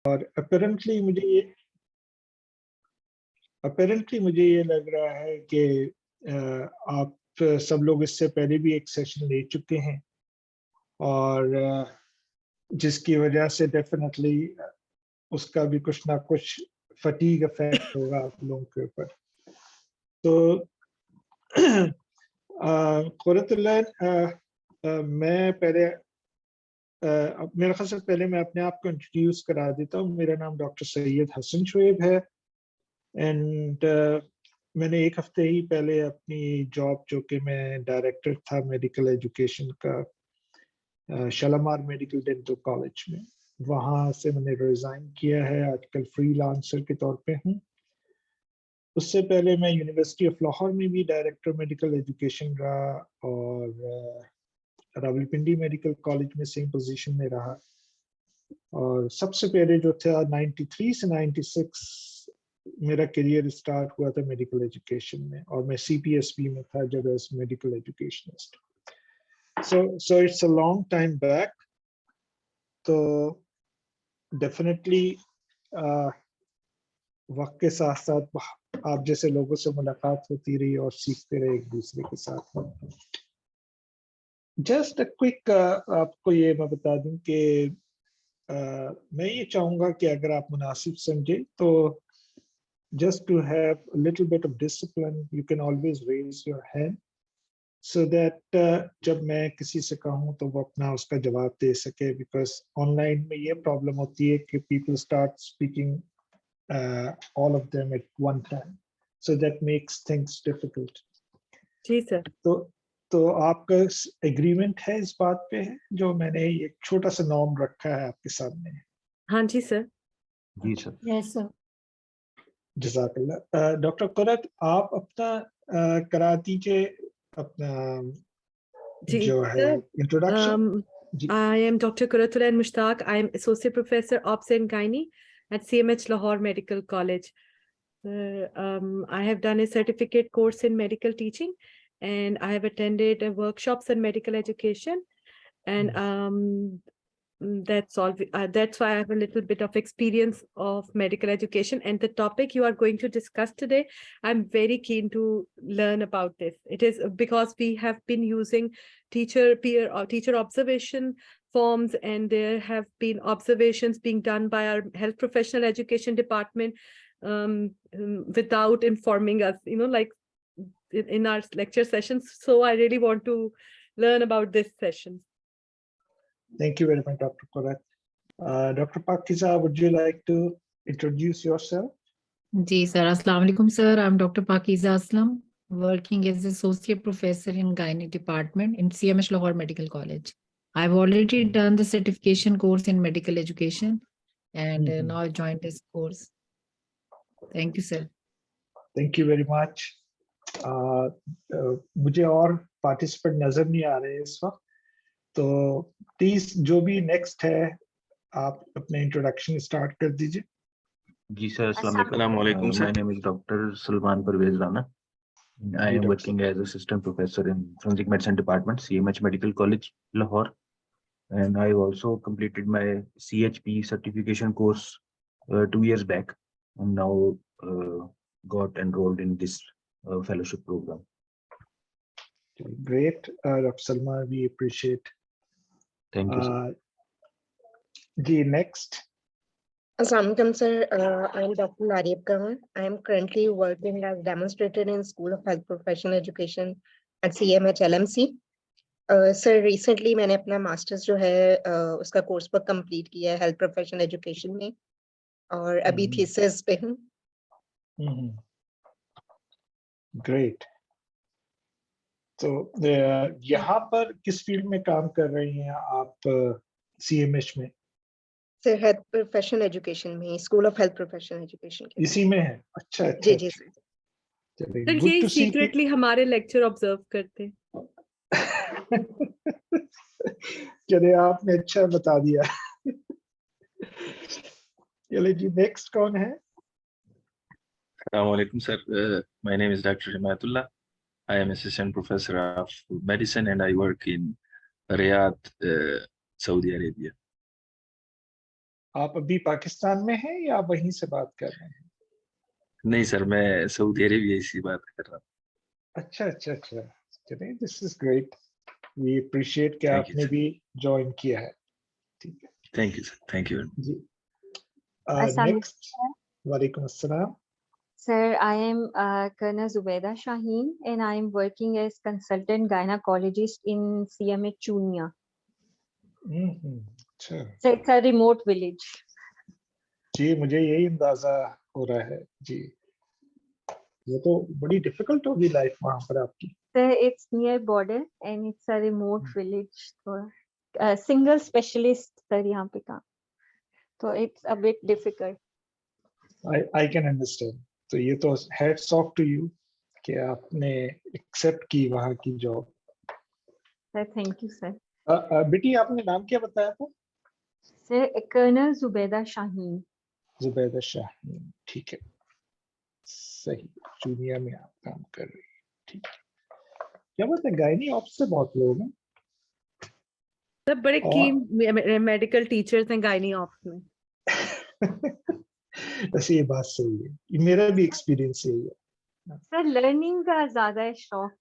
और अपेरेंटली मुझे ये लग रहा है कि आप सब लोग इससे पहले भी एक सेशन ले चुके हैं, और जिसकी वजह से डेफिनेटली उसका भी कुछ ना कुछ फटीग इफेक्ट होगा आप लोगों के ऊपर। तो मैं पहले मेरे ख्याल से पहले मैं अपने आप को इंट्रोड्यूस करा देता हूँ। मेरा नाम डॉक्टर सैयद हसन शुएब है, एंड मैंने एक हफ्ते ही पहले अपनी जॉब, जो कि मैं डायरेक्टर था मेडिकल एजुकेशन का शालामार मेडिकल डेंटल कॉलेज में, वहाँ से मैंने रिजाइन किया है। आजकल फ्रीलांसर के तौर पे हूँ। उससे पहले मैं यूनिवर्सिटी ऑफ लाहौर में भी डायरेक्टर मेडिकल एजुकेशन रहा, और रावलपिंडी मेडिकल कॉलेज में सेम पोजीशन में रहा। और सबसे पहले जो था 93 से 96 मेरा करियर स्टार्ट हुआ था मेडिकल एजुकेशन में, और मैं CPSB में था जब as medical educationist. So it's a long time back. तो डेफिनेटली वक्त के साथ साथ आप जैसे लोगों से मुलाकात होती रही और सीखते रहे एक दूसरे के साथ। जस्ट अ क्विक आपको ये मैं बता दूं कि मैं ये चाहूंगा कि अगर आप मुनासिब समझे तो just to have a little bit of discipline, you can always raise your hand so that जब मैं किसी से कहूँ तो वो अपना उसका जवाब दे सके, because online में ये प्रॉब्लम होती है कि people start speaking all of them at one time, so that makes things difficult. जी सर। तो आपका एग्रीमेंट है इस बात पे है जो मैंने एक छोटा सा नॉर्म रखा है आपके सामने? हाँ जी सर। जी सर। Yes sir. जज़ाकल्लाह। डॉक्टर कुरत, आप अपना करा दीजिए अपना जो है introduction. I am Dr. Quratullah Mushtaq. I am Associate Professor Ops and Gynae at CMH Lahore Medical College. I have done a certificate course in medical teaching, and I have attended workshops in medical education, and that's all. That's why I have a little bit of experience of medical education, and the topic you are going to discuss today, I'm very keen to learn about this. It is because we have been using teacher peer or teacher observation forms, and there have been observations being done by our health professional education department without informing us, like in our lecture sessions. So I really want to learn about this session. Thank you very much, Dr. Kurat. Dr. Pakiza, would you like to introduce yourself? Ji sir, Assalamu alaikum sir. I'm Dr. Pakiza Aslam, working as associate professor in Gynae department in CMH Lahore Medical College. I've already done the certification course in medical education, and now I joined this course. Thank you sir. Thank you very much. मुझे और participant नजर नहीं आ रहे इस वक्त, तो please जो भी नेक्स्ट है आप अपने इंट्रोडक्शन स्टार्ट कर दीजिए। जी सर, अस्सलाम वालेकुम sir. My name is Dr. Salman Parvez Rana. I am working as assistant professor in forensic medicine department, CMH Medical College, Lahore, and I also completed my CHP certification course 2 years back, and now got enrolled in this fellowship program. Great, Dr. Salman, we appreciate. Thank you, sir. Next. Assalamualaikum sir, I am Dr. Narib Kaur. I am currently working as demonstrator in School of Health Professional Education at CMH LMC. Sir, recently मैंने अपना masters जो है उसका course work complete किया है health professional education में, और अभी थीसिस पे हूँ। ग्रेट। तो यहाँ पर किस फील्ड में काम कर रही हैं आप CMH में? सर हेल्थ प्रोफेशनल एजुकेशन में, school of health professional education के इसी में है? अच्छा जी जी सर। सर ये सीक्रेटली हमारे लेक्चर ऑब्जर्व करते हैं। चलिए आपने अच्छा बता दिया। चलिए जी, नेक्स्ट कौन है? Assalamu alaikum sir. My name is Dr. Himayatullah. I am assistant professor of medicine and I work in Riyadh, Saudi Arabia. आप अभी पाकिस्तान में हैं या वहीं से बात कर रहे हैं? नहीं सर, मैं सऊदी अरेबिया से बात कर रहा हूँ। अच्छा अच्छा अच्छा, चलिए, this is great. We appreciate कि Thank you, आपने sir. भी ज्वाइन किया है। ठीक है thank you sir, thank you. जी। Assalamu नेक्स्ट, वालेकुम अस्सलाम। Sir, I am Colonel Zubaida Shaheen and I am working as consultant gynecologist in CMH Chunia. अच्छा So it's a remote village. जी, मुझे यही अंदाजा हो रहा है जी। ये तो बड़ी डिफिकल्ट होगी लाइफ वहां पर आपकी। So it's near border and it's a remote village. So single specialist sir यहाँ पे काम. So it's a bit difficult. I can understand. तो ये तो हेड्स ऑफ टू यू कि आपने एक्सेप्ट की वहां की job. Sir, thank you sir. बेटी, आपने नाम क्या बताया था? Sir, Colonel Zubaida Shaheen. Zubaida Shah, ठीक है, सही। जूनिया में आप काम कर रही हैं, ठीक है। क्या बात है, गायनी ऑप्स से बहुत लोग हैं। सब बड़े और- कीन मेडिकल टीचर्स हैं गायनी ऑप्स में। वैसे ये बात सही है, ये मेरा भी एक्सपीरियंस यही है। Sir, learning का ज्यादा है शौक.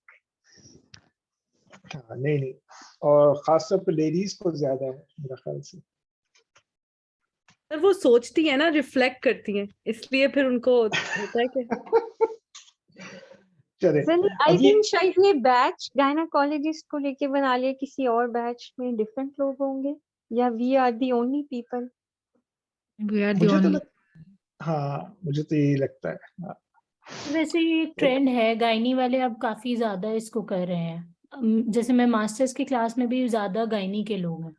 हाँ, नहीं नहीं, और खासतौर पर लेडीज को ज्यादा है मेरा ख्याल से। सर वो सोचती है ना, रिफ्लेक्ट करती हैं, इसलिए फिर उनको होता है कि चले, Sir, I अब ये think शायद ये बैच गायनाकोलॉजिस्ट को लेके बना लिया, किसी और बैच में डिफरेंट लोग होंगे या we are the only people. We are the मुझे तो only. हाँ, मुझे तो यही लगता है। हाँ, वैसे ये ट्रेंड है, गायनी वाले अब काफी ज्यादा इसको कर रहे हैं। जैसे मैं मास्टर्स की क्लास में भी ज्यादा गायनी के लोग हैं।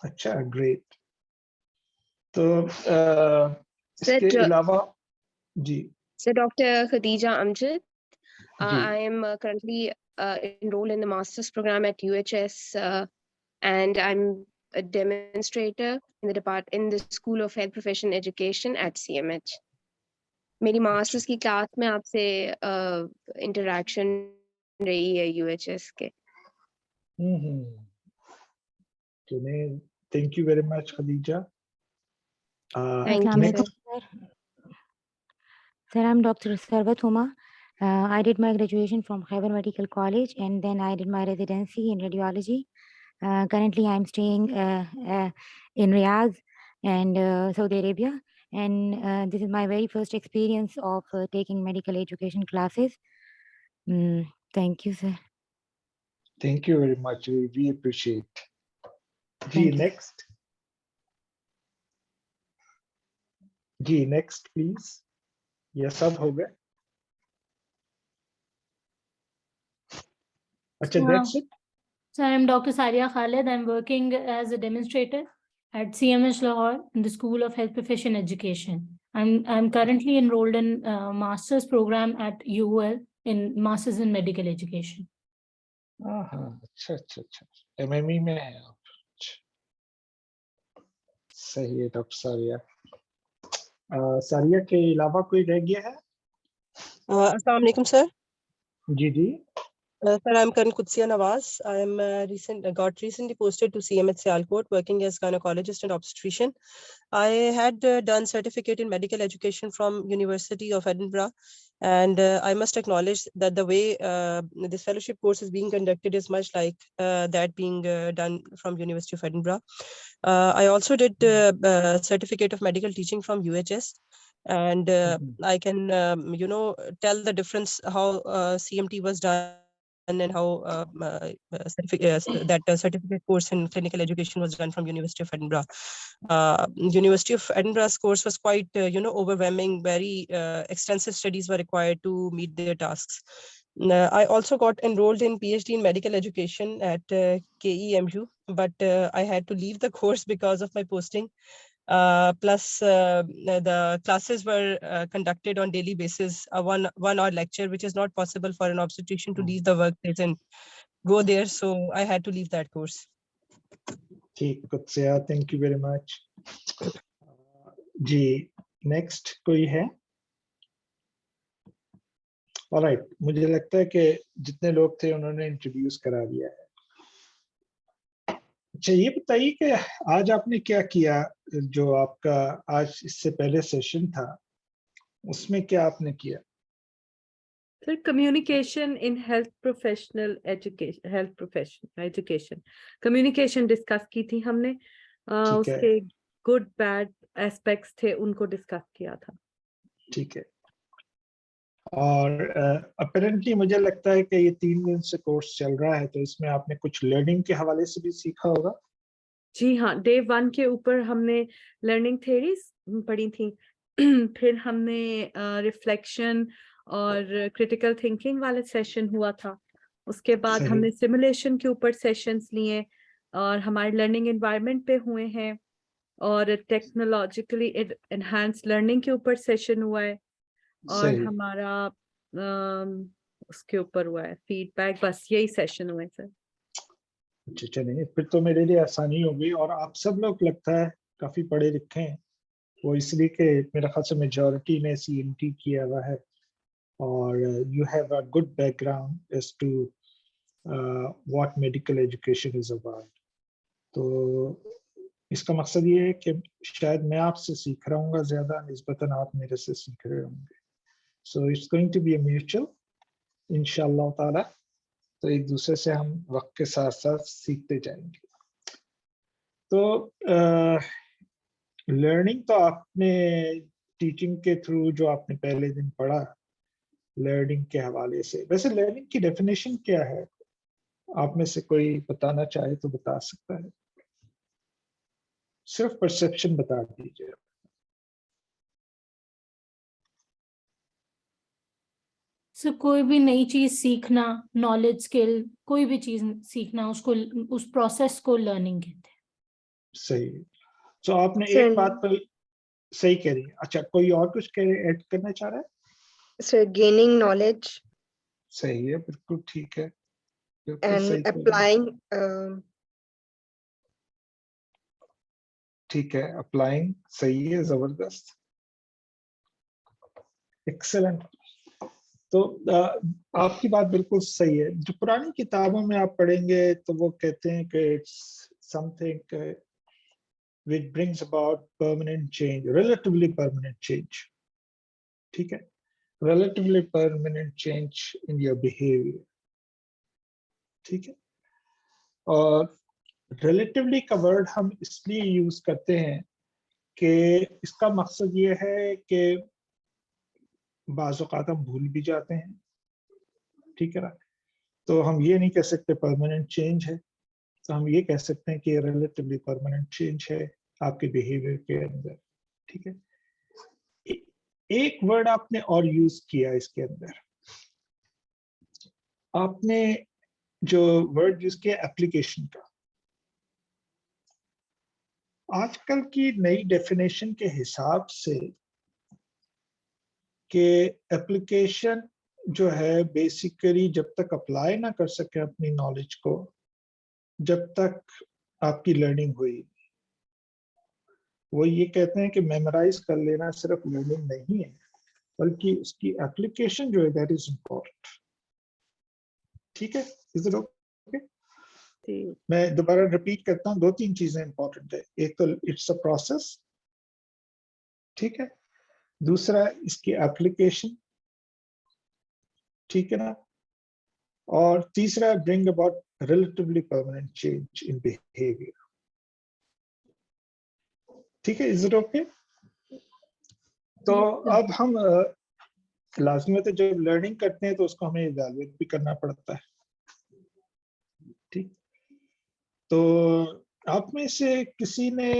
अच्छा, ग्रेट। तो Sir, इसके अलावा जी Dr. Khadija Amjad. जी I am currently enrolled in the master's program at UHS, and I'm a demonstrator in the School of Health Profession Education at CMH. मेरी मास्टर्स की क्लास में आपसे इंटरेक्शन रही है UHS के. Thank you very much Khadija. Thank you, next, sir. Sir, I'm Dr. Sarvat Huma. I did my graduation from Khyber Medical College and then I did my residency in radiology. Currently, I'm staying in Riyadh and Saudi Arabia. And this is my very first experience of taking medical education classes. Thank you, sir. Thank you very much, we appreciate. जी Thank you. Next, जी next please. ये सब हो गए? अच्छा, that's it. So I'm Dr. Saria Khalid. I'm working as a demonstrator at CMH Lahore in the School of Health Profession Education. I'm currently enrolled in master's program at UOL in Masters in Medical Education. हाँ, अच्छा अच्छा अच्छा, MME में है आप। अच्छा, सही है डॉक्टर सारिया। सारिया के अलावा कोई रह गया है? Assalamu alaikum, sir. Ji ji. Sir, I'm Karan Kutsia Nawaz. I am got recently posted to CMH Sialkot, working as gynecologist and obstetrician. I had done certificate in medical education from University of Edinburgh, and I must acknowledge that the way this fellowship course is being conducted is much like that being done from University of Edinburgh. I also did certificate of medical teaching from UHS. And I can, tell the difference how CMT was done and how that certificate course in clinical education was done from University of Edinburgh. University of Edinburgh's course was quite, overwhelming. Very extensive studies were required to meet their tasks. I also got enrolled in PhD in medical education at KEMU, but I had to leave the course because of my posting. Plus the classes were conducted on daily basis, a one hour lecture, which is not possible for an obstetrician to leave the workplace and go there. So I had to leave that course. ठीक, Qudsia, thank you very much. जी next कोई है? Alright, मुझे लगता है कि जितने लोग थे उन्होंने इंट्रोड्यूस करा दिया है। अच्छा, ये बताइए कि आज आपने क्या किया, जो आपका आज इससे पहले सेशन था उसमें क्या आपने किया? Sir communication in health professional education communication discuss की थी हमने। ठीक है, उसके गुड बैड एस्पेक्ट्स थे, उनको डिस्कस किया था। ठीक है। और अपेरेंटली मुझे लगता है कि ये 3 दिन से कोर्स चल रहा है, तो इसमें आपने कुछ लर्निंग के हवाले से भी सीखा होगा। जी हाँ, डे 1 के ऊपर हमने लर्निंग थ्योरीज पढ़ी थी। फिर हमने रिफ्लेक्शन और क्रिटिकल थिंकिंग वाला सेशन हुआ था। उसके बाद सही, हमने सिमुलेशन के ऊपर सेशंस लिए और हमारे लर्निंग एनवायरनमेंट पे हुए हैं, और टेक्नोलॉजिकली एनहांस लर्निंग के ऊपर सेशन हुआ है, और सही। हमारा उसके ऊपर हुआ है फीडबैक। बस यही सेशन हुए सर। अच्छा, चलिए फिर तो मेरे लिए आसानी होगी। और आप सब लोग लगता है काफी पढ़े लिखे हैं, वो इसलिए कि मेरा ख्याल से मेजॉरिटी ने CMT किया हुआ है, और you have a good background as to what medical education is about. तो इसका मकसद ये है कि शायद मैं आपसे सीख रहा हूँ ज्यादा निस्बतन आप मेरे से सीख रहे होंगे। So it's going to be a mutual, इंशाल्लाह ताला। तो एक दूसरे से हम वक्त के साथ साथ सीखते जाएंगे। तो लर्निंग तो आपने टीचिंग के थ्रू जो आपने पहले दिन पढ़ा लर्निंग के हवाले से, वैसे लर्निंग की डेफिनेशन क्या है? आप में से कोई बताना चाहे तो बता सकता है, सिर्फ परसेप्शन बता दीजिए। सो कोई भी नई चीज सीखना, नॉलेज स्किल, कोई भी चीज सीखना, उसको उस प्रोसेस को लर्निंग कहते हैं। सही। तो आपने सर एक बात पर सही कह रही है। अच्छा, कोई और कुछ ऐड करना चाह रहा है? सर गेनिंग नॉलेज सही है, बिल्कुल ठीक है, बिल्कुल एंड सही कह रही है। अप्लाइंग ठीक है, अप्लाइंग सही है, जबरदस्त, एक्सेलेंट। तो आपकी बात बिल्कुल सही है। जो पुरानी किताबों में आप पढ़ेंगे तो वो कहते हैं कि it's something which brings about permanent change, relatively permanent change. ठीक है, relatively permanent change in your behavior. ठीक है। और relatively का वर्ड हम इसलिए यूज करते हैं कि इसका मकसद ये है कि बाज़ औक़ात हम भूल भी जाते हैं, ठीक है ना। तो हम ये नहीं कह सकते परमानेंट चेंज है, तो हम ये कह सकते हैं कि ये रिलेटिवली परमानेंट चेंज है आपके बिहेवियर के अंदर। ठीक है। एक वर्ड आपने और यूज किया इसके अंदर, आपने जो वर्ड यूज किया एप्लीकेशन का। आजकल की नई डेफिनेशन के हिसाब से कि एप्लीकेशन जो है बेसिकली जब तक अप्लाई ना कर सके अपनी नॉलेज को, जब तक आपकी लर्निंग हुई। वो ये कहते हैं कि मेमोराइज कर लेना सिर्फ लर्निंग नहीं है, बल्कि उसकी एप्लीकेशन जो है दैट इज इम्पोर्टेंट। ठीक है, इज इट ओके? मैं दोबारा रिपीट करता हूँ, 2-3 चीजें इंपॉर्टेंट है। एक तो इट्स अ प्रोसेस, ठीक है। दूसरा इसकी एप्लीकेशन, ठीक है ना। और तीसरा bring about relatively permanent change in behaviour. ठीक है, इज इट ओके? तो अब हम लाजमी तो जब लर्निंग करते हैं तो उसको हमें इवैल्यूएट भी करना पड़ता है। ठीक, तो आप में से किसी ने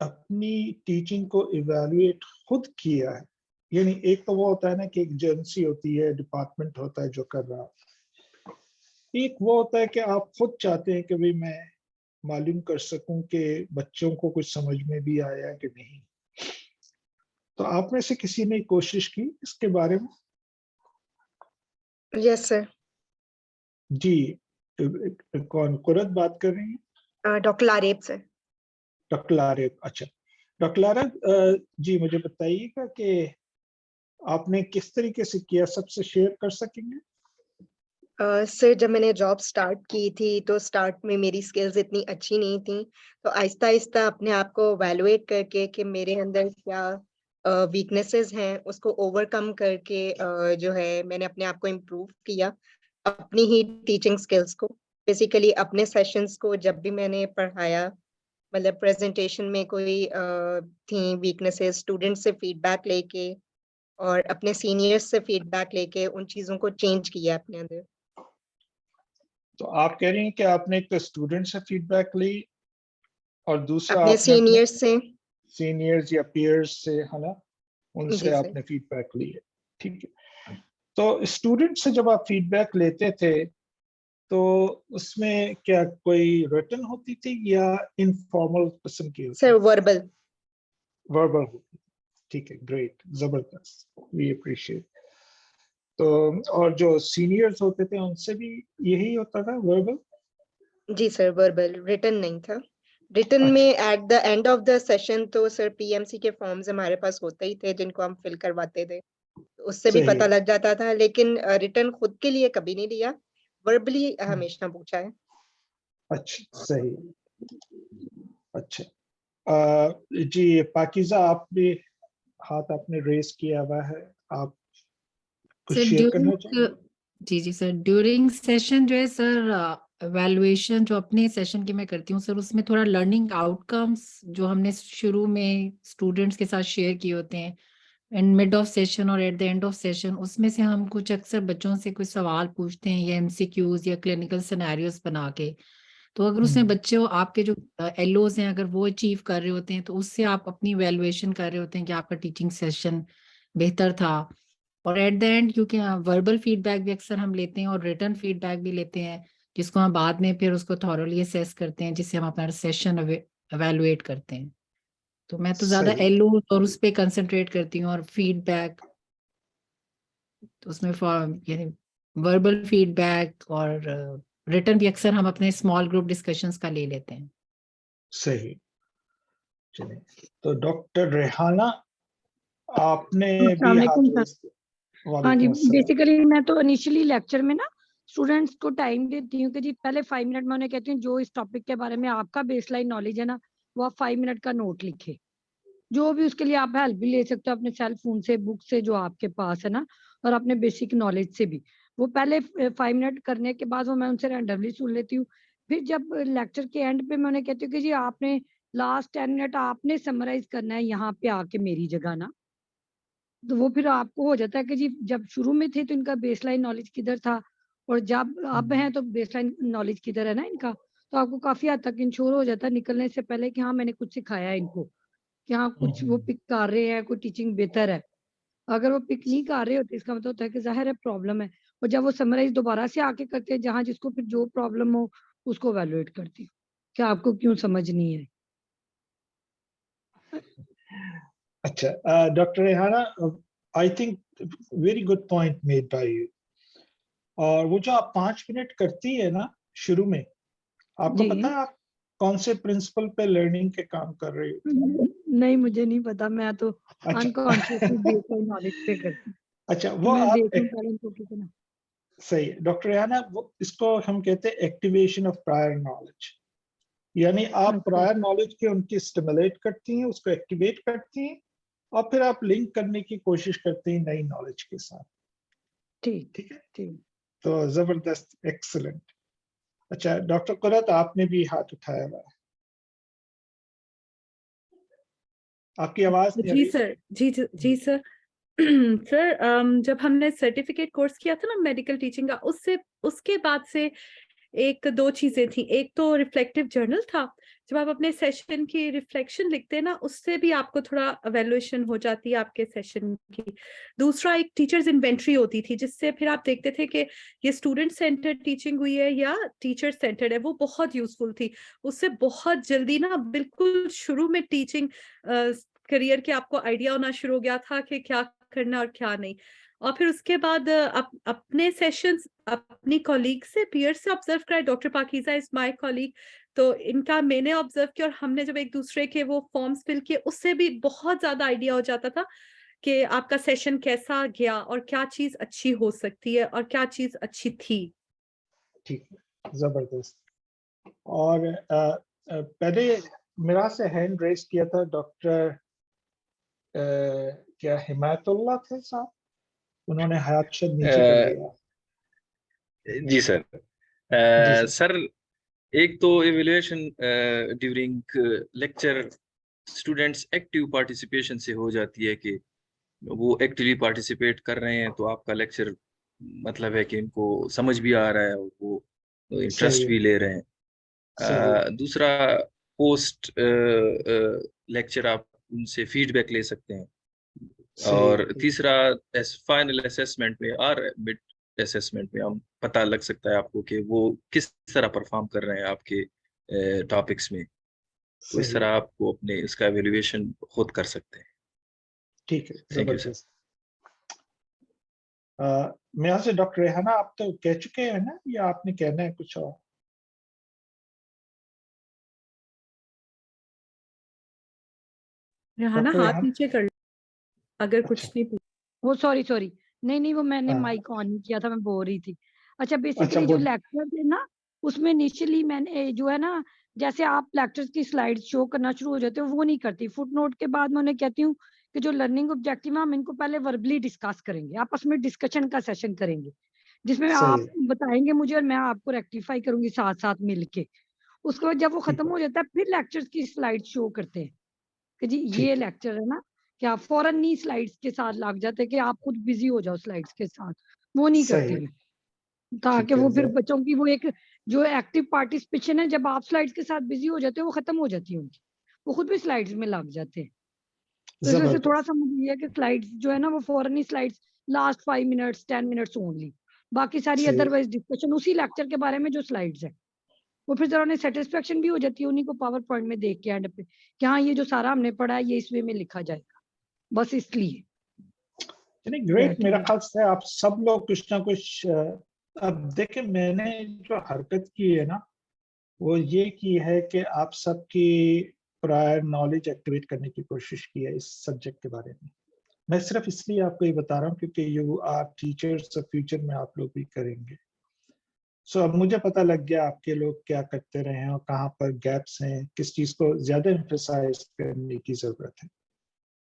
अपनी टीचिंग को इवैल्यूएट खुद किया है? यानी एक तो वो होता है ना कि एक एजेंसी होती है, डिपार्टमेंट होता है जो कर रहा है। एक वो होता है कि आप खुद चाहते हैं कि भाई मैं मालूम कर सकूं कि बच्चों को कुछ समझ में भी आया कि नहीं। तो आप में से किसी ने कोशिश की इसके बारे में? Yes sir. जी, कौन कुरत बात कर रही हैं? Doctor Lareb sir. Doctor Lareb, अच्छा। डॉक्टर लारेब जी, मुझे बताइएगा कि आपने किस तरीके से किया, सबसे शेयर कर सकेंगे? सर जब मैंने जॉब स्टार्ट की थी तो स्टार्ट में मेरी स्किल्स इतनी अच्छी नहीं थी, तो आहिस्ता आहिस्ता अपने आप को एवेलुएट करके कि मेरे अंदर क्या वीकनेसेस हैं उसको ओवरकम करके जो है मैंने अपने आप को इम्प्रूव किया अपनी ही टीचिंग स्किल्स को। बेसिकली अपने सेशंस को जब भी मैंने पढ़ाया, मतलब प्रेजेंटेशन में कोई थी वीकनेसेस, स्टूडेंट से फीडबैक लेके और अपने सीनियर्स से फीडबैक लेके उन चीजों को चेंज किया अपने अंदर। तो आप कह रही हैं कि आपने एक तो स्टूडेंट से फीडबैक ली और दूसरा अपने आपने सीनियर्स से। सीनियर्स या पीयर्स से, है ना, उनसे जी सर। आपने फीडबैक ली है। ठीक है, तो स्टूडेंट से जब आप फीडबैक लेते थे तो उसमें क्या कोई रिटन होती थी या इनफॉर्मल किस्म की होती? Sir verbal. वर्बल होती। ठीक है, ग्रेट, जबरदस्त, वी अप्रिशिएट। तो और जो सीनियर्स होते थे उनसे भी यही होता था, वर्बल? जी सर वर्बल, रिटन नहीं था। रिटन में at the end of the session तो सर पीएमसी के फॉर्म्स हमारे पास होते ही थे जिनको हम फिल करवाते थे, उससे भी सही। पता लग जाता था, लेकिन रिटन खुद के लिए कभी नहीं लिया, वर्बली हमेशा पूछा है। अच्छा, सही, अच्छा। जी पाकिज़ा, आप भी हाथ आपने रेस किया हुआ है, आप कुछ सर शेयर करना ड्यूरिंग, चाहेंगे? जी सर, ड्यूरिंग सेशन जो है सर, एवेलुएशन जो अपने सेशन की मैं करती हूँ सर, उसमें थोड़ा लर्निंग आउटकम्स जो हमने शुरू में स्टूडेंट्स के साथ शेयर किए होते हैं एंड मिड ऑफ सेशन और at the end of session, उसमें से हम कुछ अक्सर बच्चों से कुछ सवाल पूछते हैं या एमसीक्यूज या क्लिनिकल सिनेरियोस बना के, तो अगर उसमें बच्चे आपके जो एलओज हैं अगर वो अचीव कर रहे होते हैं तो उससे आप अपनी वैल्यूएशन कर रहे होते हैं कि आपका टीचिंग सेशन बेहतर था। और एट द एंड, क्योंकि वर्बल फीडबैक भी अक्सर हम लेते हैं और रिटर्न फीडबैक भी लेते हैं, जिसको हम बाद में फिर उसको थॉरली असेस करते हैं, जिससे हम अपना सेशन एवेलुएट करते हैं। तो मैं तो ज्यादा सही। एलओ और उस पर कंसंट्रेट करती हूँ और फीडबैक, तो उसमें यानी वर्बल फीडबैक और रिटर्न भी अक्सर हम अपने स्मॉल ग्रुप डिस्कशंस का ले लेते हैं। सही। चलिए, तो डॉक्टर रेहाना, आपने भी हाथ अस्सलामुअलैकुम रेस। सर। हाँ जी, वालेकुम अस्सलाम। बेसिकली मैं तो इनिशियली लेक्चर में ना स्टूडेंट्स को टाइम देती हूँ कि जी पहले 5 मिनट में उन्हें कहती हूँ जो इस टॉपिक के बारे में आपका बेसलाइन नॉलेज है ना, वो आप 5 मिनट का नोट लिखे। जो भी उसके लिए आप हेल्प भी ले सकते हो अपने सेल फोन से, बुक से जो आपके पास है ना, और अपने बेसिक नॉलेज से भी। वो पहले 5 मिनट करने के बाद वो मैं उनसे रैंडमली सुन लेती हूँ। फिर जब लेक्चर के एंड पे मैं उन्हें कहती हूँ कि जी आपने लास्ट 10 मिनट आपने समराइज करना है यहाँ पे आके मेरी जगह ना। तो वो फिर आपको हो जाता है कि जी जब शुरू में थे तो इनका बेसलाइन नॉलेज किधर था और जब अब हैं तो बेसलाइन नॉलेज किधर है ना इनका। तो आपको काफी हद तक इंश्योर हो जाता है निकलने से पहले कि हाँ मैंने कुछ सिखाया है इनको, कि हाँ कुछ वो पिक कर रहे हैं, कोई टीचिंग बेहतर है। अगर वो पिक नहीं कर रहे होते इसका मतलब होता है कि जाहिर है प्रॉब्लम है। और जब वो समराइज दोबारा से आके करते हैं जहाँ जिसको फिर जो प्रॉब्लम हो उसको एवेलुएट करती हूँ कि आपको क्यों समझ नहीं है। अच्छा, doctor Rehana, I think very good point made by you. और वो जो आप 5 मिनट करती है ना शुरू में, आपको जी पता है आप कौन से प्रिंसिपल पे लर्निंग के काम कर रही हो? नहीं, मुझे नहीं पता, मैं तो अच्छा। अनकॉन्शियसली बेसलाइन नॉलेज पे करती हूँ। अच्छा, वो मैं आप देख लूं पहले इनको कितना। सही है डॉक्टर रेहाना, वो इसको हम कहते हैं एक्टिवेशन ऑफ प्रायर नॉलेज। यानी आप अच्छा प्रायर नॉलेज के उनकी स्टिमुलेट करती हैं, उसको एक्टिवेट करती हैं, और फिर आप लिंक करने की कोशिश करते हैं नई नॉलेज के साथ। ठीक ठीक है, ठीक। तो जबरदस्त, एक्सीलेंट। अच्छा डॉक्टर कुरत, आपने भी हाथ उठाया हुआ है, आपकी आवाज नहीं आ जी रही। सर, जी सर। सर जब हमने सर्टिफिकेट कोर्स किया था ना मेडिकल टीचिंग का, उससे उसके बाद से एक दो चीजें थी। एक तो रिफ्लेक्टिव जर्नल था, जब आप अपने सेशन की रिफ्लेक्शन लिखते हैं ना, उससे भी आपको थोड़ा एवेल्युएशन हो जाती है आपके सेशन की। दूसरा एक टीचर्स इन्वेंट्री होती थी, जिससे फिर आप देखते थे कि ये स्टूडेंट सेंटर्ड टीचिंग हुई है या टीचर सेंटर्ड है। वो बहुत यूजफुल थी। उससे बहुत जल्दी ना, बिल्कुल शुरू में टीचिंग करियर के आपको आइडिया होना शुरू हो गया था कि क्या करना और क्या नहीं। और फिर उसके बाद अपने सेशंस अपनी कॉलीग से, पीयर से ऑब्जर्व कराए। Doctor Pakeezah is my colleague, तो इनका मैंने ऑब्जर्व किया, और हमने जब एक दूसरे के वो फॉर्म्स फिल किए, उससे भी बहुत ज्यादा आइडिया हो जाता था कि आपका सेशन कैसा गया और क्या चीज अच्छी हो सकती है और क्या चीज अच्छी थी। ठीक है, जबरदस्त। और पहले मेरा से हैंड रेस किया था डॉक्टर क्या हिमायतुल्लाह थे साहब, उन्होंने हाथ शायद नीचे कर दिया। जी सर। जी सर। सर, एक तो evaluation during lecture students active participation से हो जाती है कि वो एक्टिवली पार्टिसिपेट कर रहे हैं, तो आपका लेक्चर मतलब है कि इनको समझ भी आ रहा है और वो सही इंटरेस्ट है, भी ले रहे हैं। सही है। दूसरा, पोस्ट लेक्चर आप उनसे फीडबैक ले सकते हैं। सही और है, तीसरा, फाइनल असेसमेंट में और मिड असेसमेंट में हम पता लग सकता है आपको कि वो किस तरह परफॉर्म कर रहे हैं आपके टॉपिक्स में। तो इस सही तरह है। आपको अपने इसका एवेल्युएशन खुद कर सकते हैं। ठीक है, थैंक यू सर। जबरदस्त। मेरा से डॉक्टर रेहाना, आप तो कह चुके हैं ना, या आपने कहना है कुछ और? रेहाना डॉक्टर हाथ रेहाना, नीचे कर लो, अगर अच्छा। कुछ नहीं पूछ। वो सॉरी नहीं वो मैंने हाँ। माइक ऑन नहीं किया था, मैं बोल रही थी। अच्छा, अच्छा, बेसिकली जो बोल। लेक्चर थे ना, उसमें इनिशियली मैंने जो है ना, जैसे आप लेक्चर्स की स्लाइड शो करना शुरू हो जाते हो, वो नहीं करती। फुट नोट के बाद मैं उन्हें कहती हूँ कि जो लर्निंग ऑब्जेक्टिव है, हम इनको पहले वर्बली डिस्कस करेंगे, आपस में डिस्कशन का सेशन करेंगे, जिसमें सही आप है, बताएंगे मुझे और मैं आपको रेक्टिफाई करूंगी साथ साथ मिलके। उसके बाद जब वो ठीक खत्म है, हो जाता है, फिर लेक्चर्स की स्लाइड शो करते हैं कि जी ठीक ये है। लेक्चर है ना, कि आप फौरन नहीं स्लाइड्स के साथ लग जाते कि आप खुद बिजी हो जाओ स्लाइड्स के साथ, वो नहीं सही करती है, मैं। ताकि ठीक है। वो फिर बच्चों की वो एक जो एक्टिव पार्टिसिपेशन है, जब आप स्लाइड्स के साथ बिजी हो जाते हो, वो खत्म हो जाती है उनकी, वो खुद भी स्लाइड्स में लग जाते हैं। तो इस वजह से थोड़ा जबरदस्त। सा मुझे ये है कि स्लाइड्स जो है ना, वो फौरन ही slides, last 5 minutes 10 minutes only, बाकी सारी सही है, अदरवाइज डिस्कशन उसी लेक्चर के बारे में जो स्लाइड्स है। वो फिर जरा उन्हें सेटिस्फेक्शन भी हो जाती है उन्हीं को पावर पॉइंट में देख के एंड पे, कि हाँ ये जो सारा हमने पढ़ा है ये इस वे में लिखा जाएगा, बस इसलिए। ग्रेट। That मेरा is- ख्याल से आप सब लोग कुछ ना कुछ अब देखें, मैंने जो हरकत की है ना, वो ये की है कि आप सबकी प्रायर नॉलेज एक्टिवेट करने की कोशिश की है इस सब्जेक्ट के बारे में। मैं सिर्फ इसलिए आपको ये बता रहा हूँ क्योंकि यू आर टीचर्स, फ्यूचर में आप लोग भी करेंगे। सो अब मुझे पता लग गया आपके लोग क्या करते रहे हैं और कहाँ पर गैप्स हैं, किस चीज को ज्यादा एम्फसाइज करने की जरूरत है।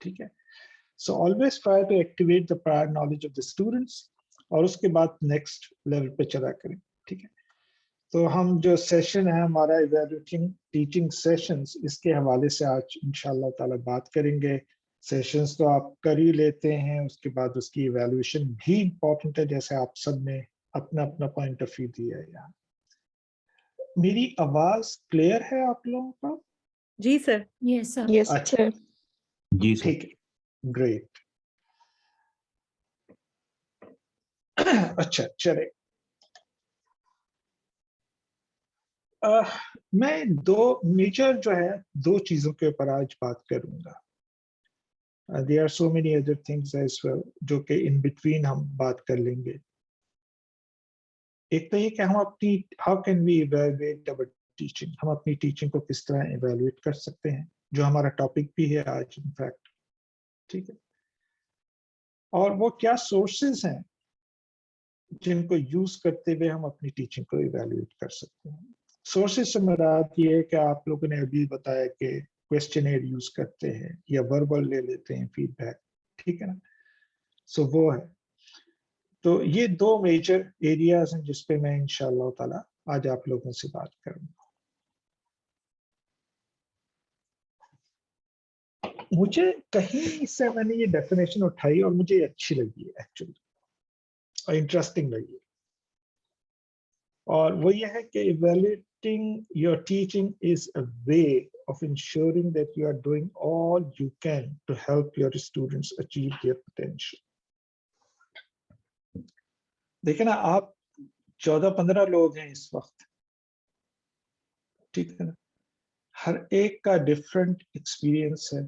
ठीक है, so always try to activate the prior knowledge of the students और उसके बाद नेक्स्ट लेवल पे चला करें। ठीक है, तो हम जो सेशन है हमारा इवैल्यूएटिंग टीचिंग सेशंस, इसके हवाले से आज इंशाल्लाह ताला बात करेंगे। सेशंस तो आप कर ही लेते हैं, उसके बाद उसकी इवैल्यूएशन भी इम्पोर्टेंट है, जैसे आप सब ने अपना अपना पॉइंट ऑफ व्यू दिया है यहाँ। मेरी आवाज क्लियर है आप लोगों को? जी सर। Yes, sir. Yes, अच्छा, sir. जी सर। ठीक है, ग्रेट। अच्छा, चले। मैं दो मेजर जो है, दो चीजों के ऊपर आज बात करूंगा। There are so many other things as well जो कि इन बिटवीन हम बात कर लेंगे। एक तो ये कि हम अपनी how can we evaluate our teaching, हम अपनी टीचिंग को किस तरह इवैल्यूएट कर सकते हैं, जो हमारा टॉपिक भी है आज इनफैक्ट। ठीक है, और वो क्या सोर्सेज हैं जिनको यूज करते हुए हम अपनी टीचिंग को इवैल्यूएट कर सकते हैं। सोर्सेज से मुराद ये है कि आप लोगों ने अभी बताया कि क्वेश्चनर यूज करते हैं या वर्बल ले लेते हैं फीडबैक। ठीक है ना, सो वो है। तो ये दो मेजर एरियाज हैं जिस पे मैं इंशाअल्लाह ताला आज आप लोगों से बात करूंगा। मुझे कहीं से मैंने ये डेफिनेशन उठाई और मुझे अच्छी लगी है एक्चुअली, और इंटरेस्टिंग लगी। और वो ये है कि evaluating your teaching is a way of ensuring that you are doing all you can to help your students achieve their potential. देखिए ना, आप 14-15 लोग हैं इस वक्त, ठीक है ना, हर एक का डिफरेंट एक्सपीरियंस है।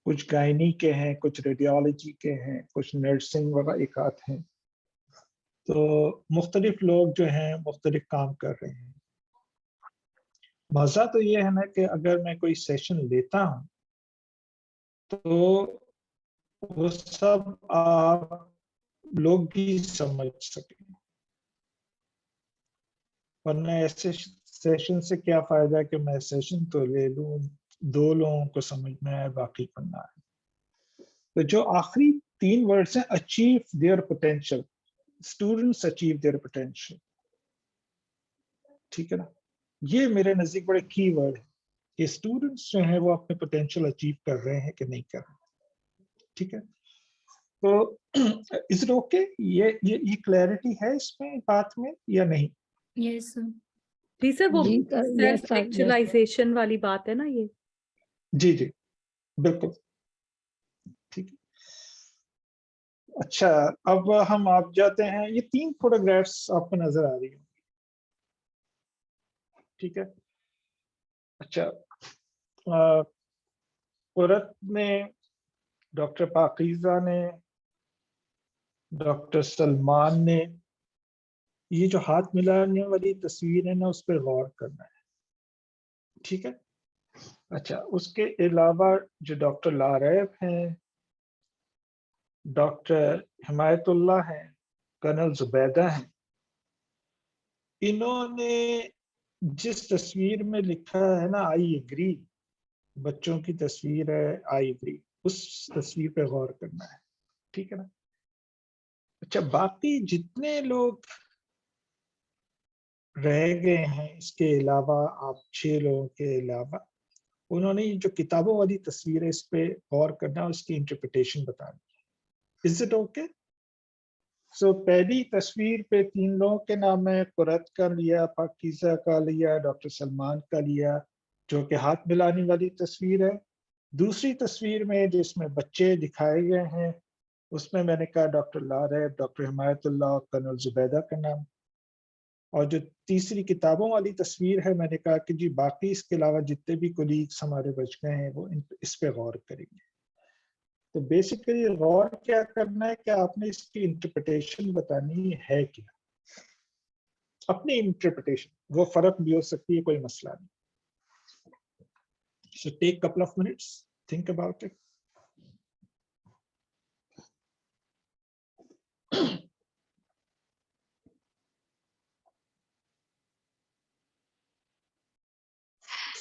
कुछ गायनी के हैं, कुछ रेडियोलॉजी के हैं, कुछ नर्सिंग वगैरह एक आध हैं। तो मुख्तलिफ लोग जो हैं मुख्तलिफ काम कर रहे हैं। मजा तो ये है ना कि अगर मैं कोई सेशन लेता हूँ तो वो सब आप लोग भी समझ सकें। वरना ऐसे सेशन से क्या फायदा कि मैं सेशन तो ले लूं, 2 लोगों को समझना है, बाकी पढ़ना है। तो जो आखिरी 3 वर्ड्स हैं, achieve their potential, students achieve their potential, ठीक है ना, ये मेरे नजदीक बड़े की वर्ड है कि स्टूडेंट्स जो हैं वो अपने पोटेंशियल अचीव कर रहे हैं कि नहीं कर रहे, ठीक है। तो इज इट ओके, ये क्लैरिटी है इसमें बात में या नहीं? Yes, sir. जी सर, वो जी sir, yes self sir, yes. Actualization वाली बात है ना ये। जी जी बिल्कुल, ठीक है। अच्छा, अब हम आप जाते हैं, ये 3 फोटोग्राफ्स आपको नजर आ रही हैं, ठीक है। अच्छा, औरत ने, डॉक्टर पाकीज़ा ने, डॉक्टर सलमान ने, ये जो हाथ मिलाने वाली तस्वीर है ना, उस पर गौर करना है, ठीक है। अच्छा, उसके अलावा जो डॉक्टर लारैब हैं, डॉक्टर हिमायतुल्लाह हैं, कर्नल जुबैदा हैं, इन्होंने जिस तस्वीर में लिखा है ना आई एग्री, बच्चों की तस्वीर है, आई एग्री, उस तस्वीर पे गौर करना है, ठीक है ना। अच्छा, बाकी जितने लोग रह गए हैं इसके अलावा, आप 6 लोगों के अलावा, उन्होंने ये जो किताबों वाली तस्वीर है इस पे गौर करना, उसकी इंटरप्रिटेशन बतानी है। Is it okay? सो पहली तस्वीर पे 3 लोगों के नाम है, कुरत का लिया, पाकीज़ा का लिया, डॉक्टर सलमान का लिया, जो कि हाथ मिलाने वाली तस्वीर है। दूसरी तस्वीर में जिसमें बच्चे दिखाए गए हैं, उसमें मैंने कहा डॉक्टर लारैब, डॉक्टर हिमायतुल्लाह और कर्नल जुबैदा का नाम। और जो तीसरी किताबों वाली तस्वीर है, मैंने कहा कि जी बाकी इसके अलावा जितने भी कोलीग्स हमारे बच गए हैं वो इस पे गौर करेंगे। तो बेसिकली गौर क्या करना है कि आपने इसकी इंटरप्रिटेशन बतानी है क्या, अपनी इंटरप्रिटेशन, वो फर्क भी हो सकती है, कोई मसला नहीं। So take couple of minutes, think about it.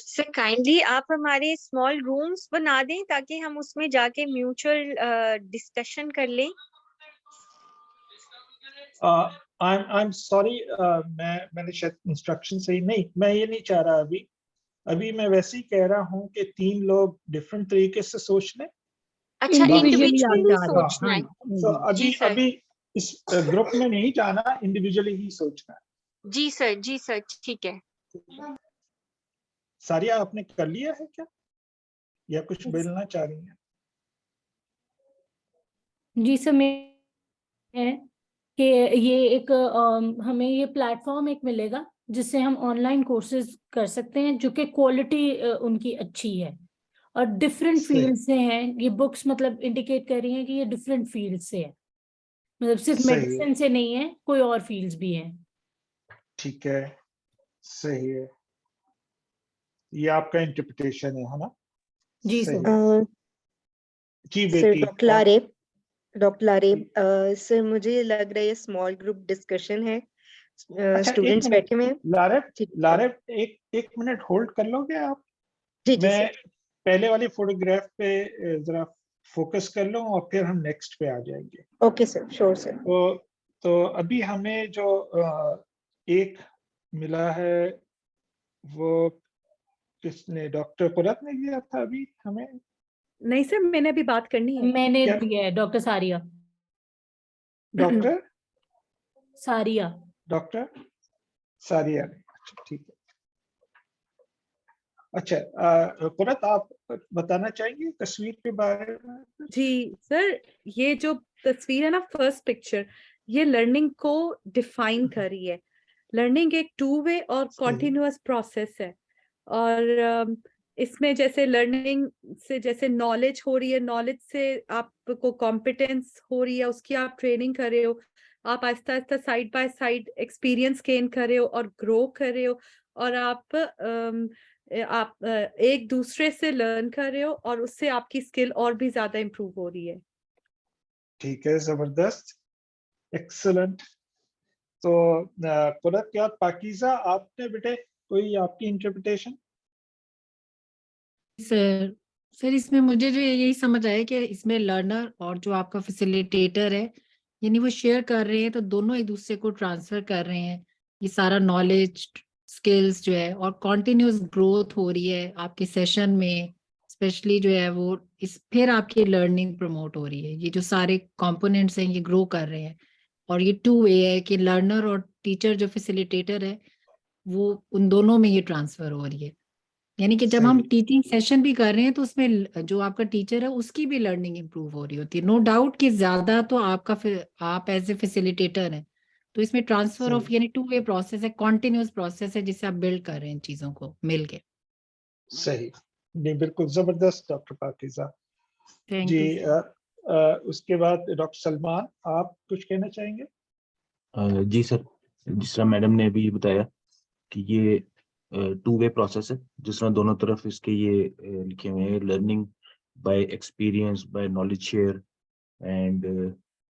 Sir kindly आप हमारे स्मॉल रूम्स बना दें ताकि हम उसमें जाके म्यूचुअल डिस्कशन कर लें। I'm sorry, मैंने शायद इंस्ट्रक्शन सही नहीं, मैं ये नहीं चाह रहा अभी मैं वैसे ही कह रहा हूँ कि 3 लोग डिफरेंट तरीके से सोच लें। अच्छा, इंडिविजुअली सोचना है। तो अभी इस ग्रुप में नहीं जाना, इंडिविजुअली ही सोचना है। जी सर, ठीक है। सारिया, आपने कर लिया है क्या या कुछ बोलना चाह रही हैं? जी सर, मैं है कि ये एक हमें ये प्लेटफॉर्म एक मिलेगा जिससे हम ऑनलाइन कोर्सेज कर सकते हैं जो कि क्वालिटी उनकी अच्छी है और डिफरेंट फील्ड से हैं। ये बुक्स मतलब इंडिकेट कर रही हैं कि ये डिफरेंट फील्ड से है, मतलब सिर्फ मेडिसिन से नहीं है, कोई और फील्ड्स भी हैं। ठीक है, सही है, ये आपका इंटरप्रिटेशन है ना? जी सर। जी सर बेटी। डॉक्टर लारेब, सर मुझे लग रहा है स्मॉल ग्रुप डिस्कशन है, स्टूडेंट्स बैठे हुए हैं। लारेब एक मिनट होल्ड कर लोगे आप? जी मैं पहले वाली फोटोग्राफ पे जरा फोकस कर लूं और फिर हम नेक्स्ट पे आ जाएंगे। Okay sir, sure sir. तो अभी हमें जो एक मिला है वो किसने, डॉक्टर कुरत ने दिया था अभी हमें? नहीं सर, मैंने अभी बात करनी है। मैंने दिया है डॉक्टर सारिया। डॉक्टर सारिया। डॉक्टर सारिया ने, अच्छा ठीक है। अच्छा, कुरत आप बताना चाहेंगे तस्वीर के बारे में? जी सर, ये जो तस्वीर है ना, फर्स्ट पिक्चर, ये लर्निंग को डिफाइन कर रही है। लर्निंग एक 2 वे और कॉन्टिन्यूअस प्रोसेस है, और इसमें जैसे लर्निंग से जैसे नॉलेज हो रही है, नॉलेज से आपको कॉम्पिटेंस हो रही है, उसकी आप ट्रेनिंग कर रहे हो, आप Aahista Aahista side by side experience gain कर रहे हो और ग्रो कर रहे हो, और आप एक दूसरे से लर्न कर रहे हो और उससे आपकी स्किल और भी ज्यादा इम्प्रूव हो रही है। ठीक है, जबरदस्त, एक्सीलेंट। तो कुरत क्या पाकीज़ा, आपने बेटे कोई आपकी इंटरप्रिटेशन? सर इसमें मुझे जो यही समझ आया कि इसमें लर्नर और जो आपका फैसिलिटेटर है, यानी वो शेयर कर रहे हैं, तो दोनों एक दूसरे को ट्रांसफर कर रहे हैं ये सारा नॉलेज स्किल्स जो है, और कॉन्टिन्यूस ग्रोथ हो रही है आपके सेशन में, स्पेशली जो है वो फिर आपकी लर्निंग प्रमोट हो रही है। ये जो सारे कंपोनेंट्स हैं ये ग्रो कर रहे हैं, और ये टू वे है कि लर्नर और टीचर जो फैसिलिटेटर है वो उन दोनों में ये ट्रांसफर हो रही है। यानी कि जब हम सही। टीचिंग सेशन भी कर रहे हैं तो उसमें जो आपका टीचर है उसकी भी लर्निंग इंप्रूव हो रही होती है। नो डाउट कि ज्यादा तो आप एज ए फैसिलिटेटर हैं, तो इसमें ट्रांसफर ऑफ सही यानी टू वे प्रोसेस है, कॉन्टिन्यूस प्रोसेस है जिससे आप बिल्ड कर रहे हैं चीजों को मिलके। सही, नहीं बिल्कुल जबरदस्त डॉक्टर पाकीज़ा थैंक जी। यू। उसके बाद डॉक्टर सलमान, आप कुछ कहना चाहेंगे? जी सर, जिस तरह मैडम ने अभी बताया कि ये टू वे प्रोसेस है, जिस तरह दोनों तरफ इसके ये लिखे हुए हैं, learning by experience, by knowledge share and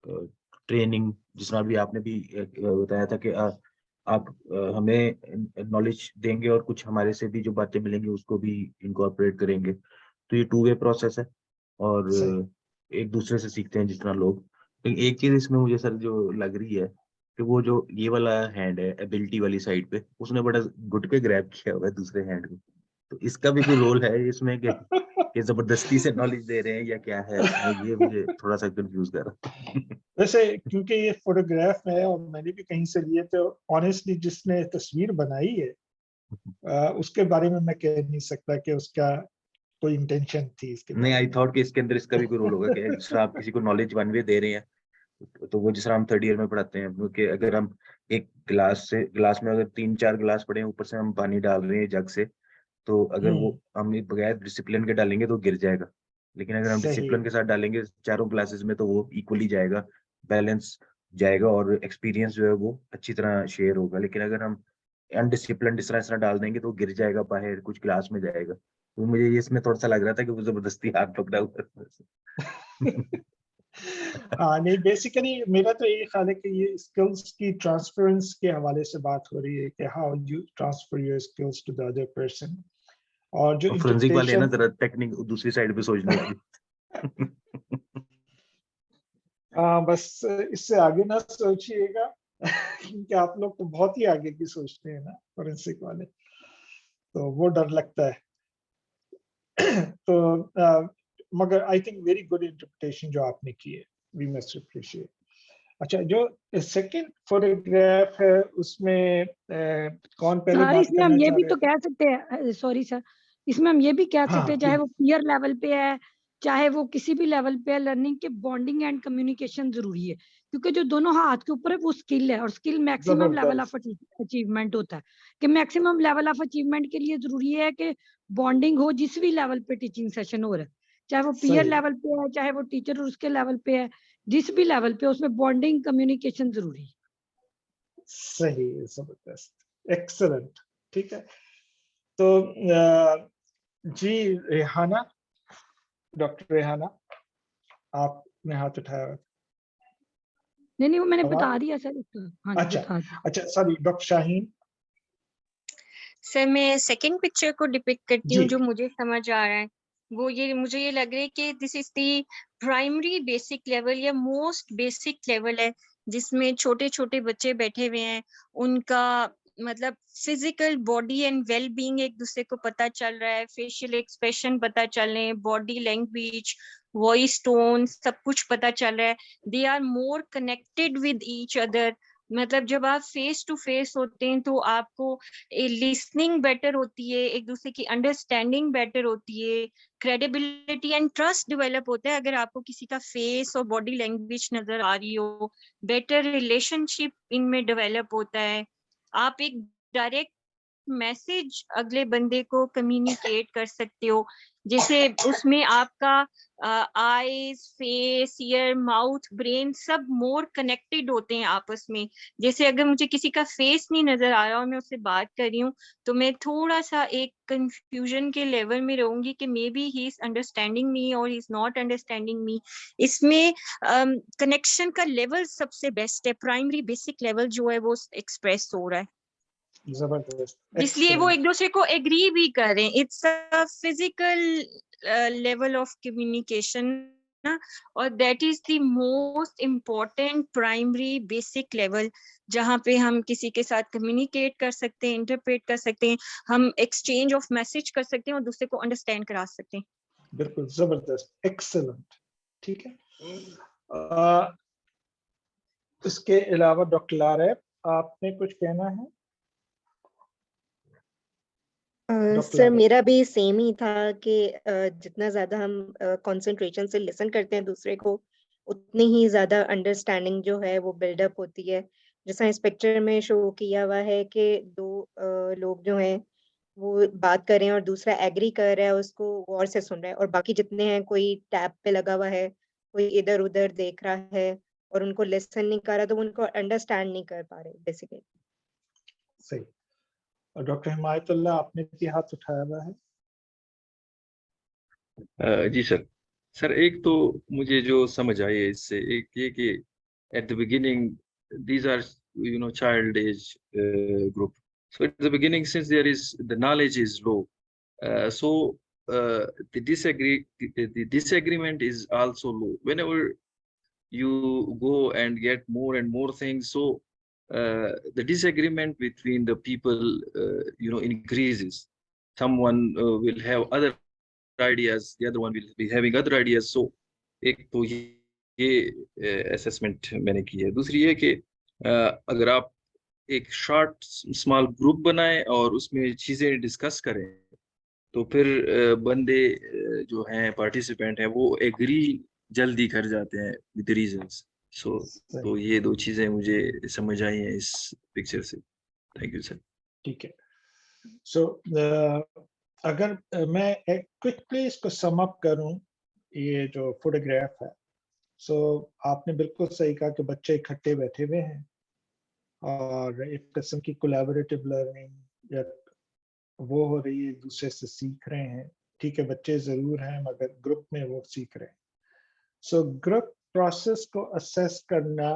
training. जिस तरह अभी आपने भी बताया था कि आप हमें नॉलेज देंगे और कुछ हमारे से भी जो बातें मिलेंगी उसको भी इनकॉर्पोरेट करेंगे, तो ये टू वे प्रोसेस है और सही। एक दूसरे से सीखते हैं जितना लोग। लेकिन एक चीज इसमें मुझे सर जो लग रही है कि वो जो ये वाला हैंड है एबिलिटी वाली साइड पे, उसने बड़ा घुट के ग्रैब किया हुआ है दूसरे हैंड को, तो इसका भी कोई रोल है इसमें कि जबरदस्ती से नॉलेज दे रहे हैं या क्या है इसमें, ये मुझे थोड़ा सा कंफ्यूज कर रहा है। वैसे क्योंकि ये फोटोग्राफ है और मैंने भी कहीं से लिए, तो ऑनेस्टली जिसने तस्वीर बनाई है उसके बारे में मैं कह नहीं सकता कि उसका कोई इंटेंशन थी इसके नहीं, बारे आई में। थॉट कि इसके अंदर इसका भी कोई रोल होगा कि जिस तरह आप किसी को नॉलेज वन वे दे रहे हैं, तो वो जिस तरह हम थर्ड ईयर में पढ़ाते हैं, क्योंकि अगर हम एक गिलास में अगर 3-4 गिलास पड़े हैं, ऊपर से हम पानी डाल रहे हैं जग से, तो अगर वो हम बगैर डिसिप्लिन के डालेंगे तो गिर जाएगा। लेकिन अगर हम सही। डिसिप्लिन के साथ डालेंगे चारों क्लासेस में, तो वो इक्वली जाएगा, बैलेंस जाएगा और एक्सपीरियंस जो है वो अच्छी तरह शेयर होगा। लेकिन अगर हम अनडिसिप्लिन इस तरह डाल देंगे तो गिर जाएगा, बाहर कुछ क्लास में जाएगा। तो मुझे ये इसमें थोड़ा सा लग रहा था कि वो जबरदस्ती हाथ पकड़ा हुआ है। हाँ नहीं, बेसिकली मेरा तो ये ख्याल है कि ये स्किल्स की ट्रांसफरेंस के हवाले से बात हो रही है कि how you transfer your skills to the other person, और जो फोरेंसिक वाले है ना, इंटरप्रिटेशन। जरा टेक्निक दूसरी साइड पे सोचने वाली। बस इससे आगे ना सोचिएगा क्योंकि आप लोग तो बहुत ही आगे की सोचते हैं ना फोरेंसिक वाले, तो वो डर लगता है। तो मगर I think very good interpretation जो आपने की है, वी मस्ट अप्रिशिएट। अच्छा, जो सेकंड फोटोग्राफ है उसमें कौन पहले सर बात इसमें हम करना ये चाह भी रहे तो थे? कह सकते हैं, सॉरी सर, इसमें हम ये भी कह हाँ सकते हैं चाहे प्लीज। वो पीयर लेवल पे है चाहे वो किसी भी लेवल पे है, लर्निंग के बॉन्डिंग एंड कम्युनिकेशन जरूरी है, क्योंकि जो दोनों हाथ के ऊपर है वो स्किल है, और स्किल मैक्सिमम लेवल ऑफ जबरदस्त। अचीवमेंट होता है। कि मैक्सिमम लेवल ऑफ अचीवमेंट के लिए जरूरी है कि बॉन्डिंग हो जिस भी लेवल पे टीचिंग सेशन हो रहा है, चाहे वो पीयर सही। लेवल पे है चाहे वो टीचर और उसके लेवल पे है, जिस भी लेवल पे उसमें बॉन्डिंग कम्युनिकेशन जरूरी है। सही, जबरदस्त, एक्सलेंट। ठीक है, तो जी रेहाना, डॉक्टर रेहाना, आपने हाथ उठाया हुआ था। नहीं वो मैंने आवाज? बता दिया सर उसका। हाँ जी अच्छा बता दिया। अच्छा, सॉरी डॉक्टर शाहीन। सर मैं सेकंड पिक्चर को डिपिक्ट करती जी। हूँ। जो मुझे समझ आ रहा है वो ये, मुझे ये लग रहा है कि this is the primary basic level या मोस्ट बेसिक लेवल है, जिसमें छोटे छोटे बच्चे बैठे हुए हैं, उनका मतलब physical body and well being एक दूसरे को पता चल रहा है, फेशियल एक्सप्रेशन पता चल रहे हैं, बॉडी लैंग्वेज, वॉइस टोन, सब कुछ पता चल रहा है। They are more connected with each other. मतलब जब आप फेस टू फेस होते हैं तो आपको लिसनिंग बेटर होती है, एक दूसरे की अंडरस्टैंडिंग बेटर होती है, क्रेडिबिलिटी एंड ट्रस्ट डेवलप होता है अगर आपको किसी का फेस और बॉडी लैंग्वेज नजर आ रही हो, बेटर रिलेशनशिप इनमें डेवलप होता है। आप एक डायरेक्ट मैसेज अगले बंदे को कम्युनिकेट कर सकते हो, जैसे उसमें आपका eyes, face, year, mouth, brain सब मोर कनेक्टेड होते हैं आपस में। जैसे अगर मुझे किसी का फेस नहीं नजर आ रहा और मैं उससे बात कर रही हूँ तो मैं थोड़ा सा एक कंफ्यूजन के लेवल में रहूंगी कि may be he is understanding me और he is not understanding me. इसमें कनेक्शन का लेवल सबसे बेस्ट है, प्राइमरी बेसिक लेवल जो है वो एक्सप्रेस हो रहा है, जबरदस्त, इसलिए वो excellent. एक दूसरे को एग्री भी करें। It's a physical level of communication ना, और that is the most important primary basic level, जहाँ पे हम किसी के साथ कम्युनिकेट कर सकते हैं, इंटरप्रेट कर सकते हैं, हम एक्सचेंज ऑफ मैसेज कर सकते हैं और दूसरे को अंडरस्टैंड करा सकते हैं। बिल्कुल जबरदस्त, एक्सेलेंट, ठीक है। इसके अलावा डॉक्टर लारेब, आपने कुछ कहना है? डॉक्टर सर लारेब, मेरा भी सेम ही था कि जितना ज्यादा हम कंसंट्रेशन से लिसन करते हैं दूसरे को, उतनी ही ज्यादा अंडरस्टैंडिंग जो है वो बिल्डअप होती है। जैसा इस पिक्चर में शो किया हुआ है कि दो लोग जो हैं वो बात कर रहे हैं और दूसरा एग्री कर रहा है, उसको गौर से सुन रहा है, और बाकी जितने हैं कोई टैब पे लगा हुआ है, कोई इधर उधर देख रहा है और उनको लिसन नहीं कर रहा, तो वो उनको अंडरस्टैंड नहीं कर पा रहे बेसिकली। सही। और डॉक्टर हिमायतुल्लाह, आपने भी हाथ उठाया हुआ है। जी सर। सर एक तो मुझे जो समझ आई है इससे, एक ये कि at the beginning these are child age group, so at the beginning since there is the knowledge is low, so the disagreement is also low whenever you go and get more and more things, so the disagreement between the people increases. Someone will have other ideas, the other one will be having other ideas. So एक तो ये assessment मैंने की है। दूसरी ये कि अगर आप एक शॉर्ट स्मॉल ग्रुप बनाएं और उसमें चीजें डिस्कस करें तो फिर बंदे जो हैं पार्टिसिपेंट हैं वो एग्री जल्दी कर जाते हैं विद रीजंस। सो तो ये दो चीजें मुझे समझ आई हैं इस पिक्चर से। Thank you sir. ठीक है। सो अगर मैं क्विकली इसको सम अप करूं, ये जो फोटोग्राफ है, सो आपने बिल्कुल सही कहा कि बच्चे इकट्ठे बैठे हुए हैं और एक किस्म की कोलैबोरेटिव लर्निंग या वो हो रही है, एक दूसरे से सीख रहे हैं। ठीक है, बच्चे जरूर हैं मगर ग्रुप में वो सीख रहे हैं। सो ग्रुप प्रोसेस को असेस करना,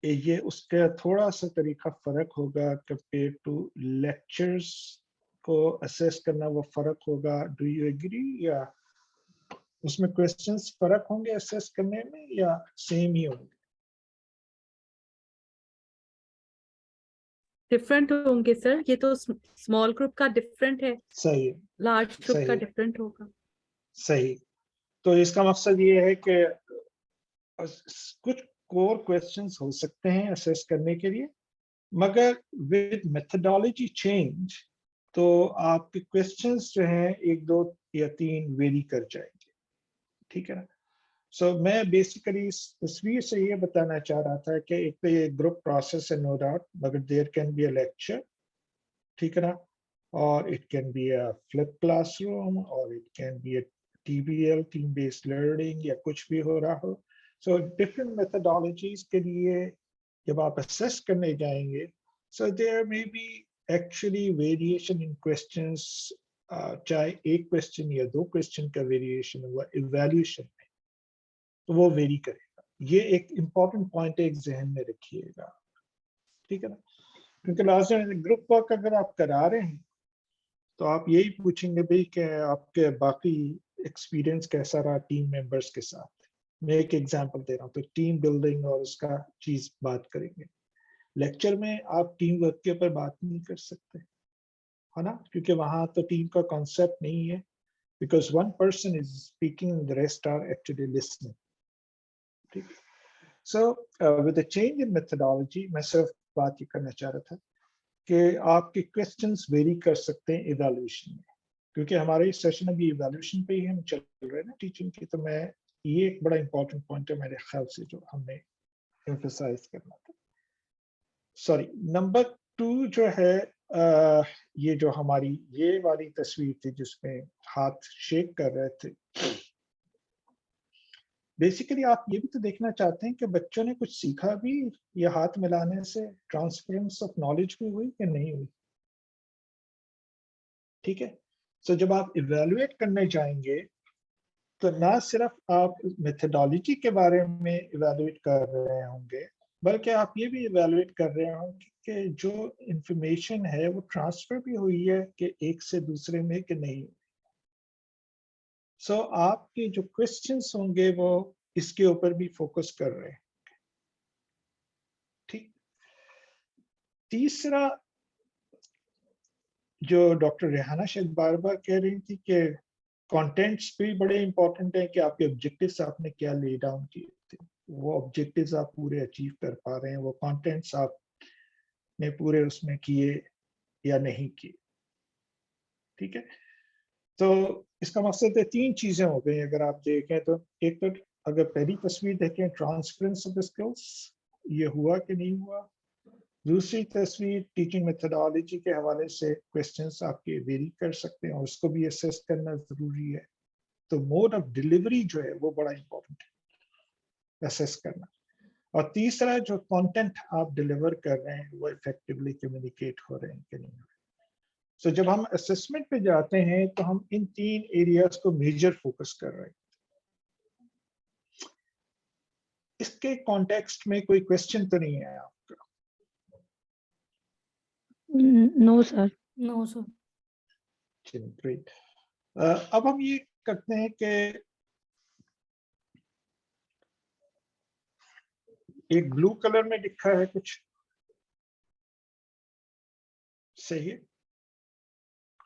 ये उसका थोड़ा सा तरीका फर्क होगा कंपेयर टू लेक्चर्स को असेस करना, वो फर्क होगा। Do you agree? या उसमें क्वेश्चंस फर्क होंगे असेस करने में या सेम ही होंगे? डिफरेंट होंगे सर, ये तो स्मॉल ग्रुप का डिफरेंट है, सही है, लार्ज ग्रुप का सही, डिफरेंट होगा। सही। तो इसका मकसद ये है कि कुछ कोर क्वेश्चंस हो सकते हैं असेस करने के लिए, मगर विद मेथोडोलॉजी चेंज तो आपके क्वेश्चंस जो हैं 1, 2 या 3 वेरी कर जाएंगे। ठीक है ना? सो मैं बेसिकली इस तस्वीर से ये बताना चाह रहा था कि एक तो ये ग्रुप प्रोसेस है नो डाउट, मगर there can be a lecture, ठीक है ना, और it can be a flip classroom, और it can be a TBL, team based learning, या कुछ भी हो रहा हो। सो डिफरेंट मेथोडोलॉजीज के लिए जब आप असेस करने जाएंगे, so there may be actually variation in questions, चाहे एक क्वेश्चन या 2 क्वेश्चन का वेरिएशन हुआ इवैल्यूएशन में, तो वो वेरी करेगा। ये एक इम्पॉर्टेंट पॉइंट है, एक जहन में रखिएगा। ठीक है ना? क्योंकि लास्ट ग्रुप वर्क अगर आप करा रहे हैं तो आप यही पूछेंगे भाई कि आपके बाकी एक्सपीरियंस कैसा रहा टीम मेंबर्स के साथ। मैं एक एग्जांपल दे रहा हूँ, तो टीम बिल्डिंग और उसका चीज बात करेंगे। लेक्चर में आप टीम वर्क के ऊपर बात नहीं कर सकते, है ना, क्योंकि वहां तो टीम का कॉन्सेप्ट नहीं है, because one person is speaking and the rest are actually listening. ठीक है? So with the change in methodology, मैं सिर्फ बात ये करना चाह रहा था कि आपके क्वेश्चंस वेरी कर सकते हैं इवैल्यूएशन में, क्योंकि हमारे सेशन अभी इवैल्यूएशन पे ही हम चल रहे हैं ना टीचिंग की। तो मैं ये एक बड़ा इंपॉर्टेंट पॉइंट है मेरे ख्याल से जो हमने एम्फसाइज करना था। सॉरी, नंबर 2 जो है ये जो हमारी ये वाली तस्वीर थी जिसमें हाथ शेक कर रहे थे, बेसिकली आप ये भी तो देखना चाहते हैं कि बच्चों ने कुछ सीखा भी, ये हाथ मिलाने से ट्रांसफरेंस ऑफ नॉलेज भी हुई कि नहीं हुई। ठीक है, सो जब आप इवेलुएट करने जाएंगे तो ना सिर्फ आप मेथडोलॉजी के बारे में इवेलुएट कर रहे होंगे, बल्कि आप ये भी इवेलुएट कर रहे होंगे कि जो इंफॉर्मेशन है वो ट्रांसफर भी हुई है कि एक से दूसरे में कि नहीं। सो आपके जो क्वेश्चंस होंगे वो इसके ऊपर भी फोकस कर रहे हैं। ठीक, तीसरा जो डॉक्टर रेहाना शायद बार बार कह रही थी कि कंटेंट्स भी बड़े इंपॉर्टेंट है कि आपके ऑब्जेक्टिव्स आपने क्या ले डाउन किए थे, वो ऑब्जेक्टिव्स आप पूरे अचीव कर पा रहे हैं, वो कंटेंट्स आपने पूरे उसमें किए या नहीं किए। ठीक है, तो इसका मकसद है 3 चीजें हो गई अगर आप देखें तो। एक तो अगर पहली तस्वीर देखें ट्रांसफरेंस ऑफ स्किल्स, ये हुआ कि नहीं हुआ। दूसरी तस्वीर टीचिंग मेथडोलॉजी के हवाले से क्वेश्चंस आपके वेरी कर सकते हैं और उसको भी असेस करना जरूरी है। तो मोड ऑफ डिलीवरी जो है वो बड़ा इंपॉर्टेंट है असेस करना। और तीसरा जो कंटेंट आप डिलीवर कर रहे हैं वो इफेक्टिवली कम्युनिकेट हो रहे हैं कि नहीं। सो जब हम असेसमेंट पे जाते हैं तो हम इन 3 एरियाज को मेजर फोकस कर रहे हैं। इसके कॉन्टेक्स्ट में कोई क्वेश्चन तो नहीं है आपका? No sir. No, sir. चलिए, ग्रेट। अब हम ये करते हैं कि एक ब्लू कलर में लिखा है कुछ, सही है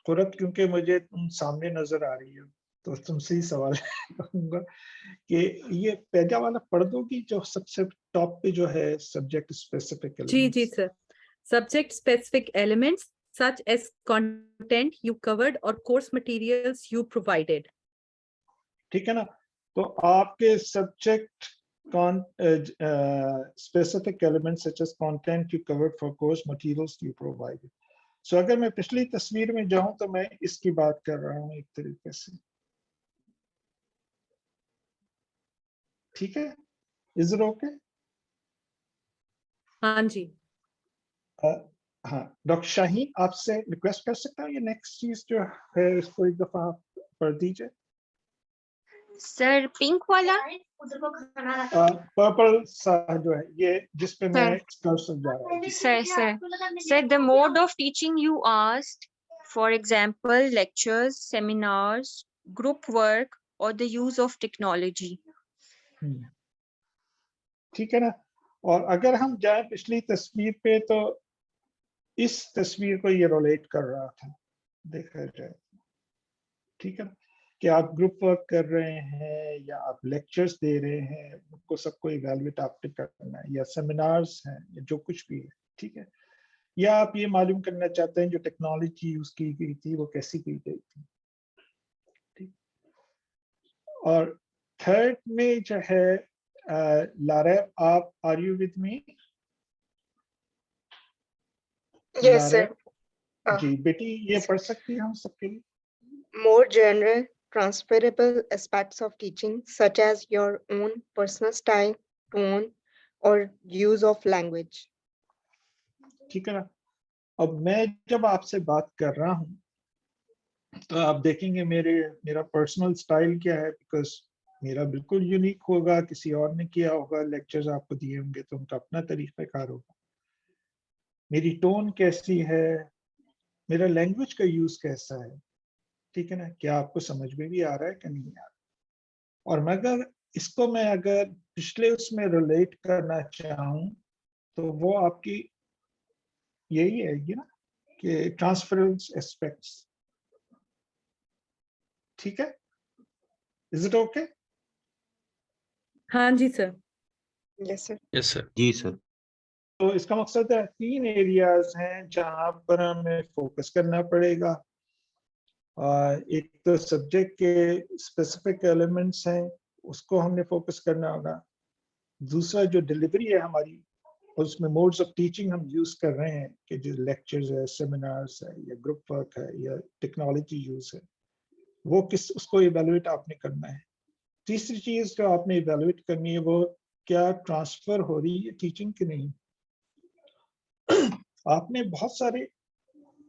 खुरत, क्योंकि मुझे तुम सामने नजर आ रही हो तो तुमसे ही सवाल करूंगा कि ये पहला वाला पढ़ दोगी जो सबसे टॉप पे जो है subject specific ji sir. Subject specific elements such as content you covered or course materials you provided. ठीक है ना, तो आपके subject specific elements such as content you covered for course materials you provided. So अगर मैं पिछली तस्वीर में जाऊं तो मैं इसकी बात कर रहा हूं एक तरीके से। ठीक है, इज इट ओके? हाँ जी। हाँ, डॉक्टर शाहीन आपसे रिक्वेस्ट कर सकता हूँ ये नेक्स्ट चीज जो है इसको एक दफा आप पढ़ दीजिए। सर पिंक वाला पर्पल सा जो है ये जिसपे मैं कर्सर जा रहा हूँ। Sir, the mode of teaching you asked, for example, lectures, seminars, group work, or the use of technology. ठीक है ना, और अगर हम जाए पिछली तस्वीर पे तो इस तस्वीर को ये रोलेट कर रहा था, देखा जाए। ठीक है ना, कि आप ग्रुप वर्क कर रहे हैं या आप लेक्चर्स दे रहे हैं, उनको सबको इवैल्यूएट आपने करना है, या सेमिनार्स हैं या जो कुछ भी है। ठीक है, या आप ये मालूम करना चाहते हैं जो टेक्नोलॉजी यूज की गई थी वो कैसी की गई थी। ठीक, और थर्ड में जो है लारा, आप are you with me? Yes, sir. जी बेटी, ये पढ़ सकती है हम सबके लिए? More general, transferable aspects of teaching, such as your own personal style, tone, or use of language. ठीक है ना, अब मैं जब आपसे बात कर रहा हूं तो आप देखेंगे मेरा पर्सनल स्टाइल क्या है, बिकॉज मेरा बिल्कुल यूनिक होगा, किसी और ने किया होगा, लेक्चर्स आपको दिए होंगे तो उनका अपना तरीकाकार होगा। मेरी टोन कैसी है, मेरा लैंग्वेज का यूज कैसा है, ठीक है ना, क्या आपको समझ में भी आ रहा है कि नहीं आ रहा। और मैं अगर पिछले उसमें रिलेट करना चाहूँ तो वो आपकी यही है ये ना कि ट्रांसफरेंस एस्पेक्ट्स। ठीक है, इज इट ओके? हाँ जी sir. Yes, sir. Yes, sir. जी सर। तो इसका मकसद है 3 एरियाज हैं जहां पर हमें फोकस करना पड़ेगा। एक तो सब्जेक्ट के स्पेसिफिक एलिमेंट्स हैं, उसको हमने फोकस करना होगा। दूसरा जो डिलीवरी है हमारी उसमें मोड्स ऑफ टीचिंग हम यूज कर रहे हैं कि जो लेक्चर्स है, सेमिनार्स है, या ग्रुप वर्क है, या टेक्नोलॉजी यूज है, वो किस उसको इवेलुएट आपने करना है। तीसरी चीज जो आपने इवेलुएट करनी है वो क्या ट्रांसफर हो रही है टीचिंग की नहीं। आपने बहुत सारे,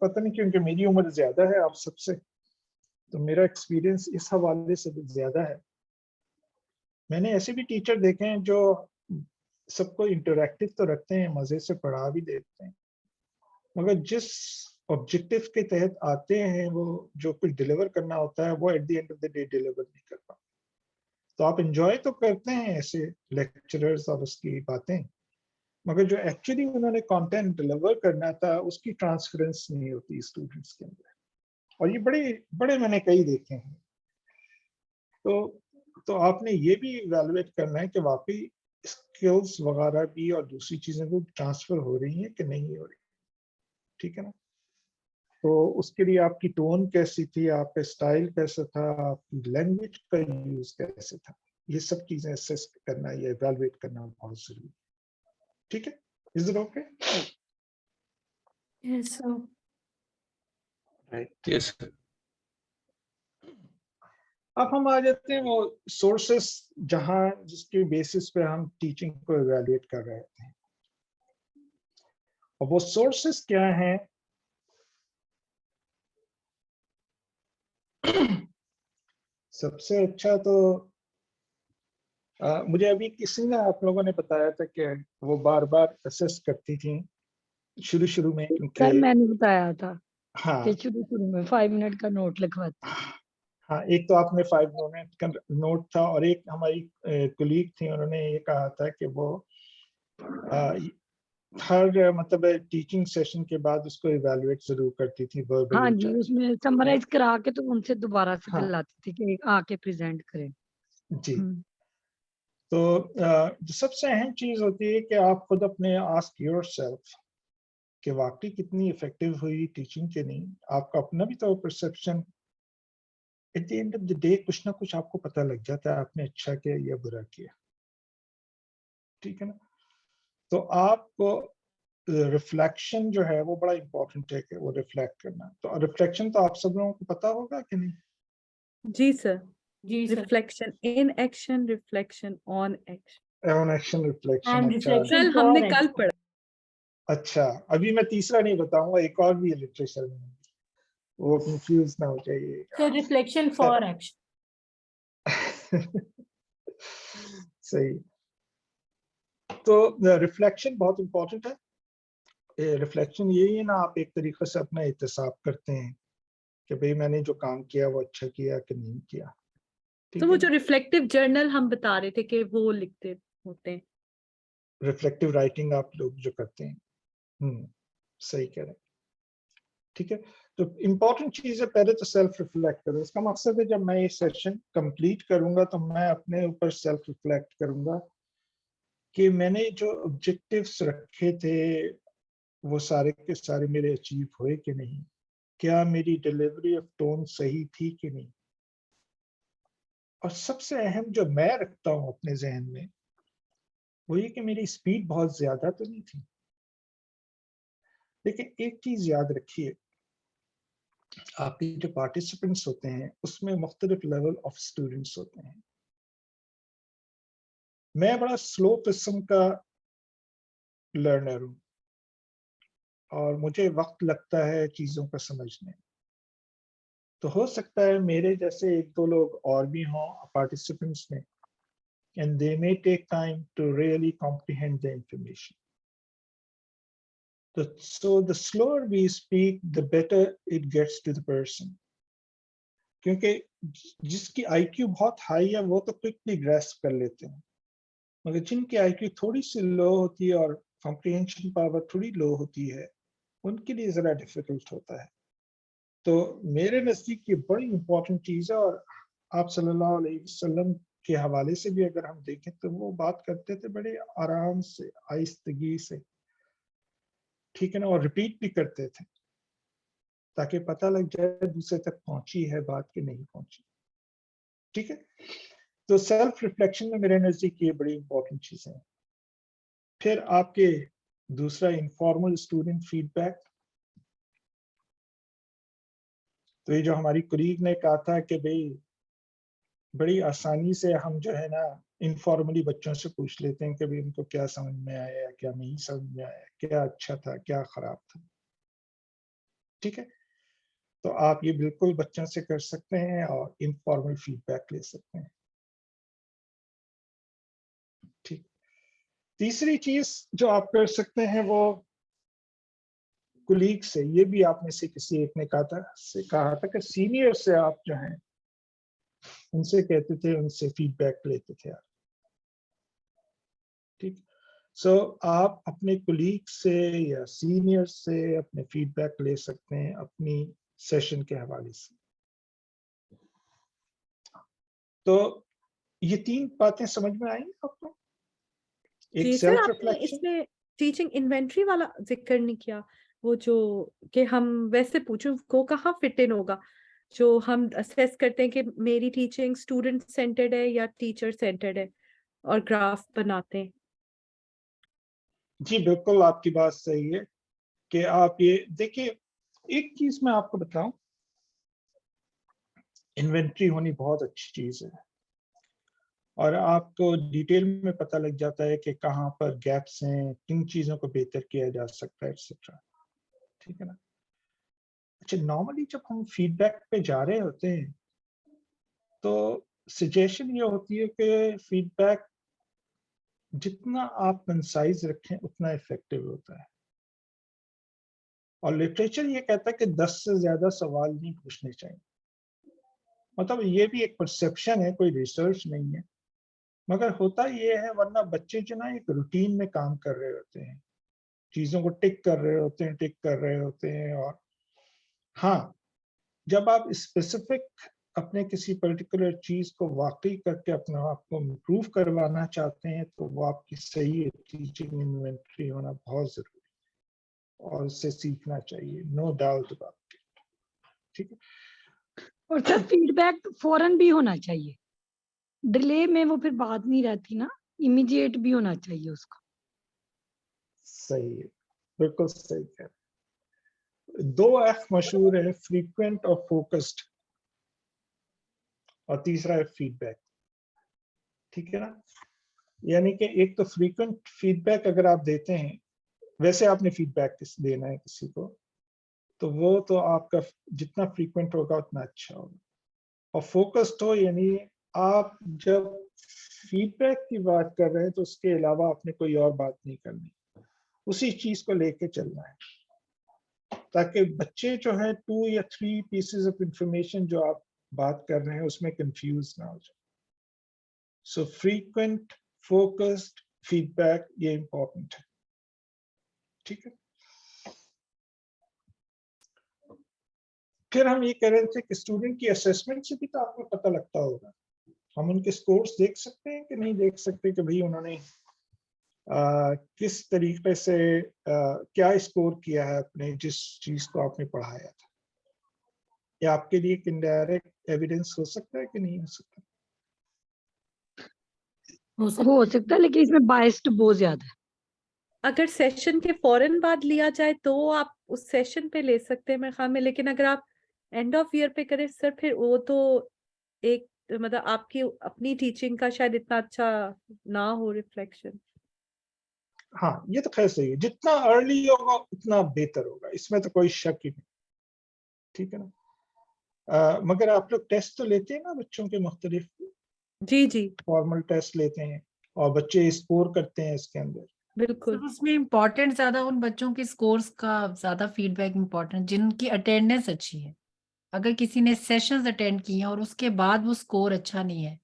पता नहीं क्योंकि मेरी उम्र ज्यादा है आप सबसे, तो मेरा एक्सपीरियंस इस हवाले से भी ज्यादा है। मैंने ऐसे भी टीचर देखे हैं जो सबको इंटरैक्टिव तो रखते हैं, मजे से पढ़ा भी देते हैं, मगर जिस ऑब्जेक्टिव के तहत आते हैं वो जो कुछ डिलीवर करना होता है वो at the end of the day deliver नहीं कर पाते। तो आप एंजॉय तो करते हैं ऐसे लेक्चरर्स और उसकी बातें, मगर जो एक्चुअली उन्होंने कंटेंट डिलीवर करना था उसकी ट्रांसफरेंस नहीं होती स्टूडेंट्स के अंदर, और ये बड़े बड़े मैंने कई देखे हैं। तो आपने ये भी इवैल्यूएट करना है कि वाकई स्किल्स वगैरह भी और दूसरी चीजें भी ट्रांसफर हो रही हैं कि नहीं हो रही, ठीक है ना। तो उसके लिए आपकी टोन कैसी थी, आपका स्टाइल कैसा था, आपकी लैंग्वेज का यूज कैसे था, ये सब चीजें असेस करना, ये इवैल्यूएट करना बहुत जरूरी है, ठीक है। Is it okay? Yes, sir. Right. Yes sir. अब हम आ जाते हैं वो सोर्सेस जहां जिसके बेसिस पे हम टीचिंग को इवैल्यूएट कर रहे थे, और वो सोर्सेस क्या हैं। सबसे अच्छा तो मुझे अभी किसी ने, आप लोगों ने बताया था कि वो बार बार असेस करती थी शुरू में, सर क्योंकि मैंने बताया था हाँ कि शुरू में 5 मिनट का नोट लिखवाते। हाँ, एक तो आपने 5 मिनट का नोट था, और एक हमारी कुलीग थी, उन्होंने ये कहा था कि वो हर मतलब टीचिंग सेशन के बाद उसको इवैल्यूएट जरूर करती थी हाँ वर्बली। जी, उसमें समराइज करा के तो उनसे दोबारा से हाँ दिलाती थी कि आके प्रेजेंट करें। जी। तो जो सबसे अहम चीज होती है कि आप खुद अपने आस्क योरसेल्फ कि वाकई कितनी इफेक्टिव हुई टीचिंग के नहीं। आपका अपना भी तो perception, at the end of the day कुछ ना कुछ आपको पता लग जाता है आपने अच्छा किया या बुरा किया, ठीक है ना। तो आपको रिफ्लेक्शन जो है वो बड़ा इंपॉर्टेंट है कि वो रिफ्लेक्ट करना। तो रिफ्लेक्शन तो आप सब लोगों को पता होगा कि नहीं? जी सर। जी sir. Reflection in action, reflection on action. On action, reflection. And अच्छा reflection कल for हमने कल action. पढ़ा। अच्छा, अभी मैं तीसरा नहीं बताऊंगा, एक और भी है लिटरेचर में, वो कंफ्यूज ना हो जाइए। So reflection for action. सही। तो रिफ्लेक्शन बहुत इंपॉर्टेंट है। रिफ्लेक्शन यही है ना, आप एक तरीके से अपना एहतसाब करते हैं कि भाई मैंने जो काम किया वो अच्छा किया कि नहीं किया, ठीक तो वो है। जो रिफ्लेक्टिव जर्नल हम बता रहे थे कि वो लिखते होते हैं। रिफ्लेक्टिव राइटिंग आप लोग जो करते हैं, सही कह रहे हैं, ठीक है। तो इम्पोर्टेंट चीज है, पहले तो सेल्फ रिफ्लेक्ट करो। इसका मकसद है जब मैं ये सेशन कंप्लीट करूंगा तो मैं अपने ऊपर सेल्फ रिफ्लेक्ट करूंगा कि मैंने जो ऑब्जेक्टिव्स रखे थे वो सारे के सारे मेरे अचीव हुए कि नहीं, क्या मेरी डिलीवरी ऑफ टोन सही थी कि नहीं। और सबसे अहम जो मैं रखता हूँ अपने जहन में वो ये कि मेरी स्पीड बहुत ज्यादा तो नहीं थी। लेकिन एक चीज याद रखिए, आपके जो पार्टिसिपेंट्स होते हैं उसमें मुख्तलिफ लेवल ऑफ स्टूडेंट्स होते हैं। मैं बड़ा स्लो किस्म का लर्नर हूँ और मुझे वक्त लगता है चीजों को समझने। तो हो सकता है मेरे जैसे एक दो लोग और भी हों पार्टिसिपेंट्स में, and they may take time to really comprehend the information. So the slower we speak, the better it gets to the person. क्योंकि जिसकी IQ बहुत हाई है वो तो क्विकली ग्रैस्प कर लेते हैं, मगर जिनकी IQ थोड़ी सी लो होती है और कॉम्प्रिहेंशन पावर थोड़ी लो होती है उनके लिए जरा डिफिकल्ट होता है। तो मेरे नजदीक ये बड़ी इंपॉर्टेंट चीज है, और आप सल्लल्लाहु अलैहि वसल्लम के हवाले से भी अगर हम देखें तो वो बात करते थे बड़े आराम से, आहिस्तगी से, ठीक है ना, और रिपीट भी करते थे ताकि पता लग जाए दूसरे तक पहुंची है बात कि नहीं पहुंची, ठीक है। तो सेल्फ रिफ्लेक्शन में मेरे नजदीक ये बड़ी इंपॉर्टेंट चीजें हैं। फिर आपके दूसरा इनफॉर्मल स्टूडेंट फीडबैक। तो ये जो हमारी कुलीग ने कहा था कि भाई बड़ी आसानी से हम जो है ना इनफॉर्मली बच्चों से पूछ लेते हैं कि भाई उनको क्या समझ में आया, क्या नहीं समझ में आया, क्या अच्छा था, क्या खराब था। ठीक है, तो आप ये बिल्कुल बच्चों से कर सकते हैं और इनफॉर्मल फीडबैक ले सकते हैं। ठीक, तीसरी चीज जो आप कर सकते हैं वो कुलीग से, ये भी आप में से किसी एक ने कहा था कि सीनियर से आप जो हैं उनसे कहते थे, उनसे फीडबैक लेते थे आप। ठीक, सो आप अपने कुलीग से या सीनियर से अपने फीडबैक ले सकते हैं अपनी सेशन के हवाले से। तो ये 3 बातें समझ में आई आपको? एक जी सर, सेल्फ आपने रिफ्लेक्शन, इसमें टीचिंग इन्वेंटरी वाला जिक्र नहीं किया, वो जो कि हम वैसे पूछूं को कहाँ फिट इन होगा, जो हम असेस करते हैं कि मेरी टीचिंग स्टूडेंट सेंटर्ड है या टीचर सेंटर्ड है और ग्राफ बनाते हैं। जी बिल्कुल आपकी बात सही है कि आप ये देखिए, एक चीज मैं आपको बताऊं, इन्वेंटरी होनी बहुत अच्छी चीज है और आपको डिटेल में पता लग जाता है कि कहाँ पर गैप्स हैं, किन चीजों को बेहतर किया जा सकता है, एक्सेट्रा। ठीक है ना? अच्छा, नॉर्मली जब हम फीडबैक पे जा रहे होते हैं तो सजेशन ये होती है कि फीडबैक जितना आप कंसाइज रखें उतना इफेक्टिव होता है। और लिटरेचर ये कहता है कि 10 से ज्यादा सवाल नहीं पूछने चाहिए। मतलब ये भी एक परसेप्शन है, कोई रिसर्च नहीं है, मगर होता ये है, वरना बच्चे जो ना एक रूटीन में काम कर रहे होते हैं, चीजों को टिक कर रहे होते हैं। और हाँ, जब आप स्पेसिफिक अपने किसी पर्टिकुलर चीज को वाकई करके अपने आप को इम्प्रूव करवाना चाहते हैं तो वो आपकी सही टीचिंग इन्वेंटरी होना बहुत जरूरी है और उससे सीखना चाहिए, नो डाउट अबाउट इट। ठीक है, और सर फीडबैक फौरन भी होना चाहिए, डिले में वो फिर बात नहीं रहती ना, इमीडिएट भी होना चाहिए उसका। सही है, बिल्कुल सही है। 2 F मशहूर है, फ्रीक्वेंट और फोकस्ड, और तीसरा है फीडबैक। ठीक है ना? यानी कि एक तो फ्रीक्वेंट फीडबैक अगर आप देते हैं, वैसे आपने फीडबैक देना है किसी को, तो वो तो आपका जितना फ्रीक्वेंट होगा उतना अच्छा होगा। और फोकस्ड हो यानी आप जब फीडबैक की बात कर रहे हैं तो उसके अलावा आपने कोई और बात नहीं करनी, उसी चीज को लेके चलना है, ताकि बच्चे जो है 2 या 3 पीसेस ऑफ इंफॉर्मेशन जो आप बात कर रहे हैं उसमें कंफ्यूज ना हो जाए। सो फ्रीक्वेंट, फोकस्ड फीडबैक ये इंपॉर्टेंट है। ठीक है, फिर हम ये कह रहे थे कि स्टूडेंट की असेसमेंट से भी तो आपको पता लगता होगा, हम उनके स्कोर्स देख सकते हैं कि नहीं देख सकते कि भाई उन्होंने किस तरीके से क्या स्कोर किया है अपने जिस चीज को आपने पढ़ाया था। ये आपके लिए एक इनडायरेक्ट एविडेंस हो सकता है कि नहीं हो सकता? हो सकता है, लेकिन इसमें बायस्ड बहुत ज्यादा है। अगर सेशन के फौरन बाद लिया जाए तो आप उस सेशन पे ले सकते हैं मेरे ख्याल में, लेकिन अगर आप एंड ऑफ ईयर पे करें सर, फिर वो तो एक मतलब आपकी अपनी टीचिंग का शायद इतना अच्छा ना हो रिफ्लेक्शन। हाँ, ये तो खैर सही है, जितना अर्ली होगा उतना बेहतर होगा, इसमें तो कोई शक ही नहीं। ठीक है ना? मगर आप लोग टेस्ट तो लेते हैं ना बच्चों के मुख्तलिफ? जी जी, फॉर्मल टेस्ट लेते हैं और बच्चे स्कोर करते हैं इसके अंदर। बिल्कुल। सर उसमें इम्पोर्टेंट ज्यादा उन बच्चों के स्कोर्स का ज्यादा फीडबैक इम्पोर्टेंट जिनकी अटेंडेंस अच्छी है। अगर किसी ने सेशंस अटेंड किए हैं और उसके बाद वो स्कोर अच्छा नहीं है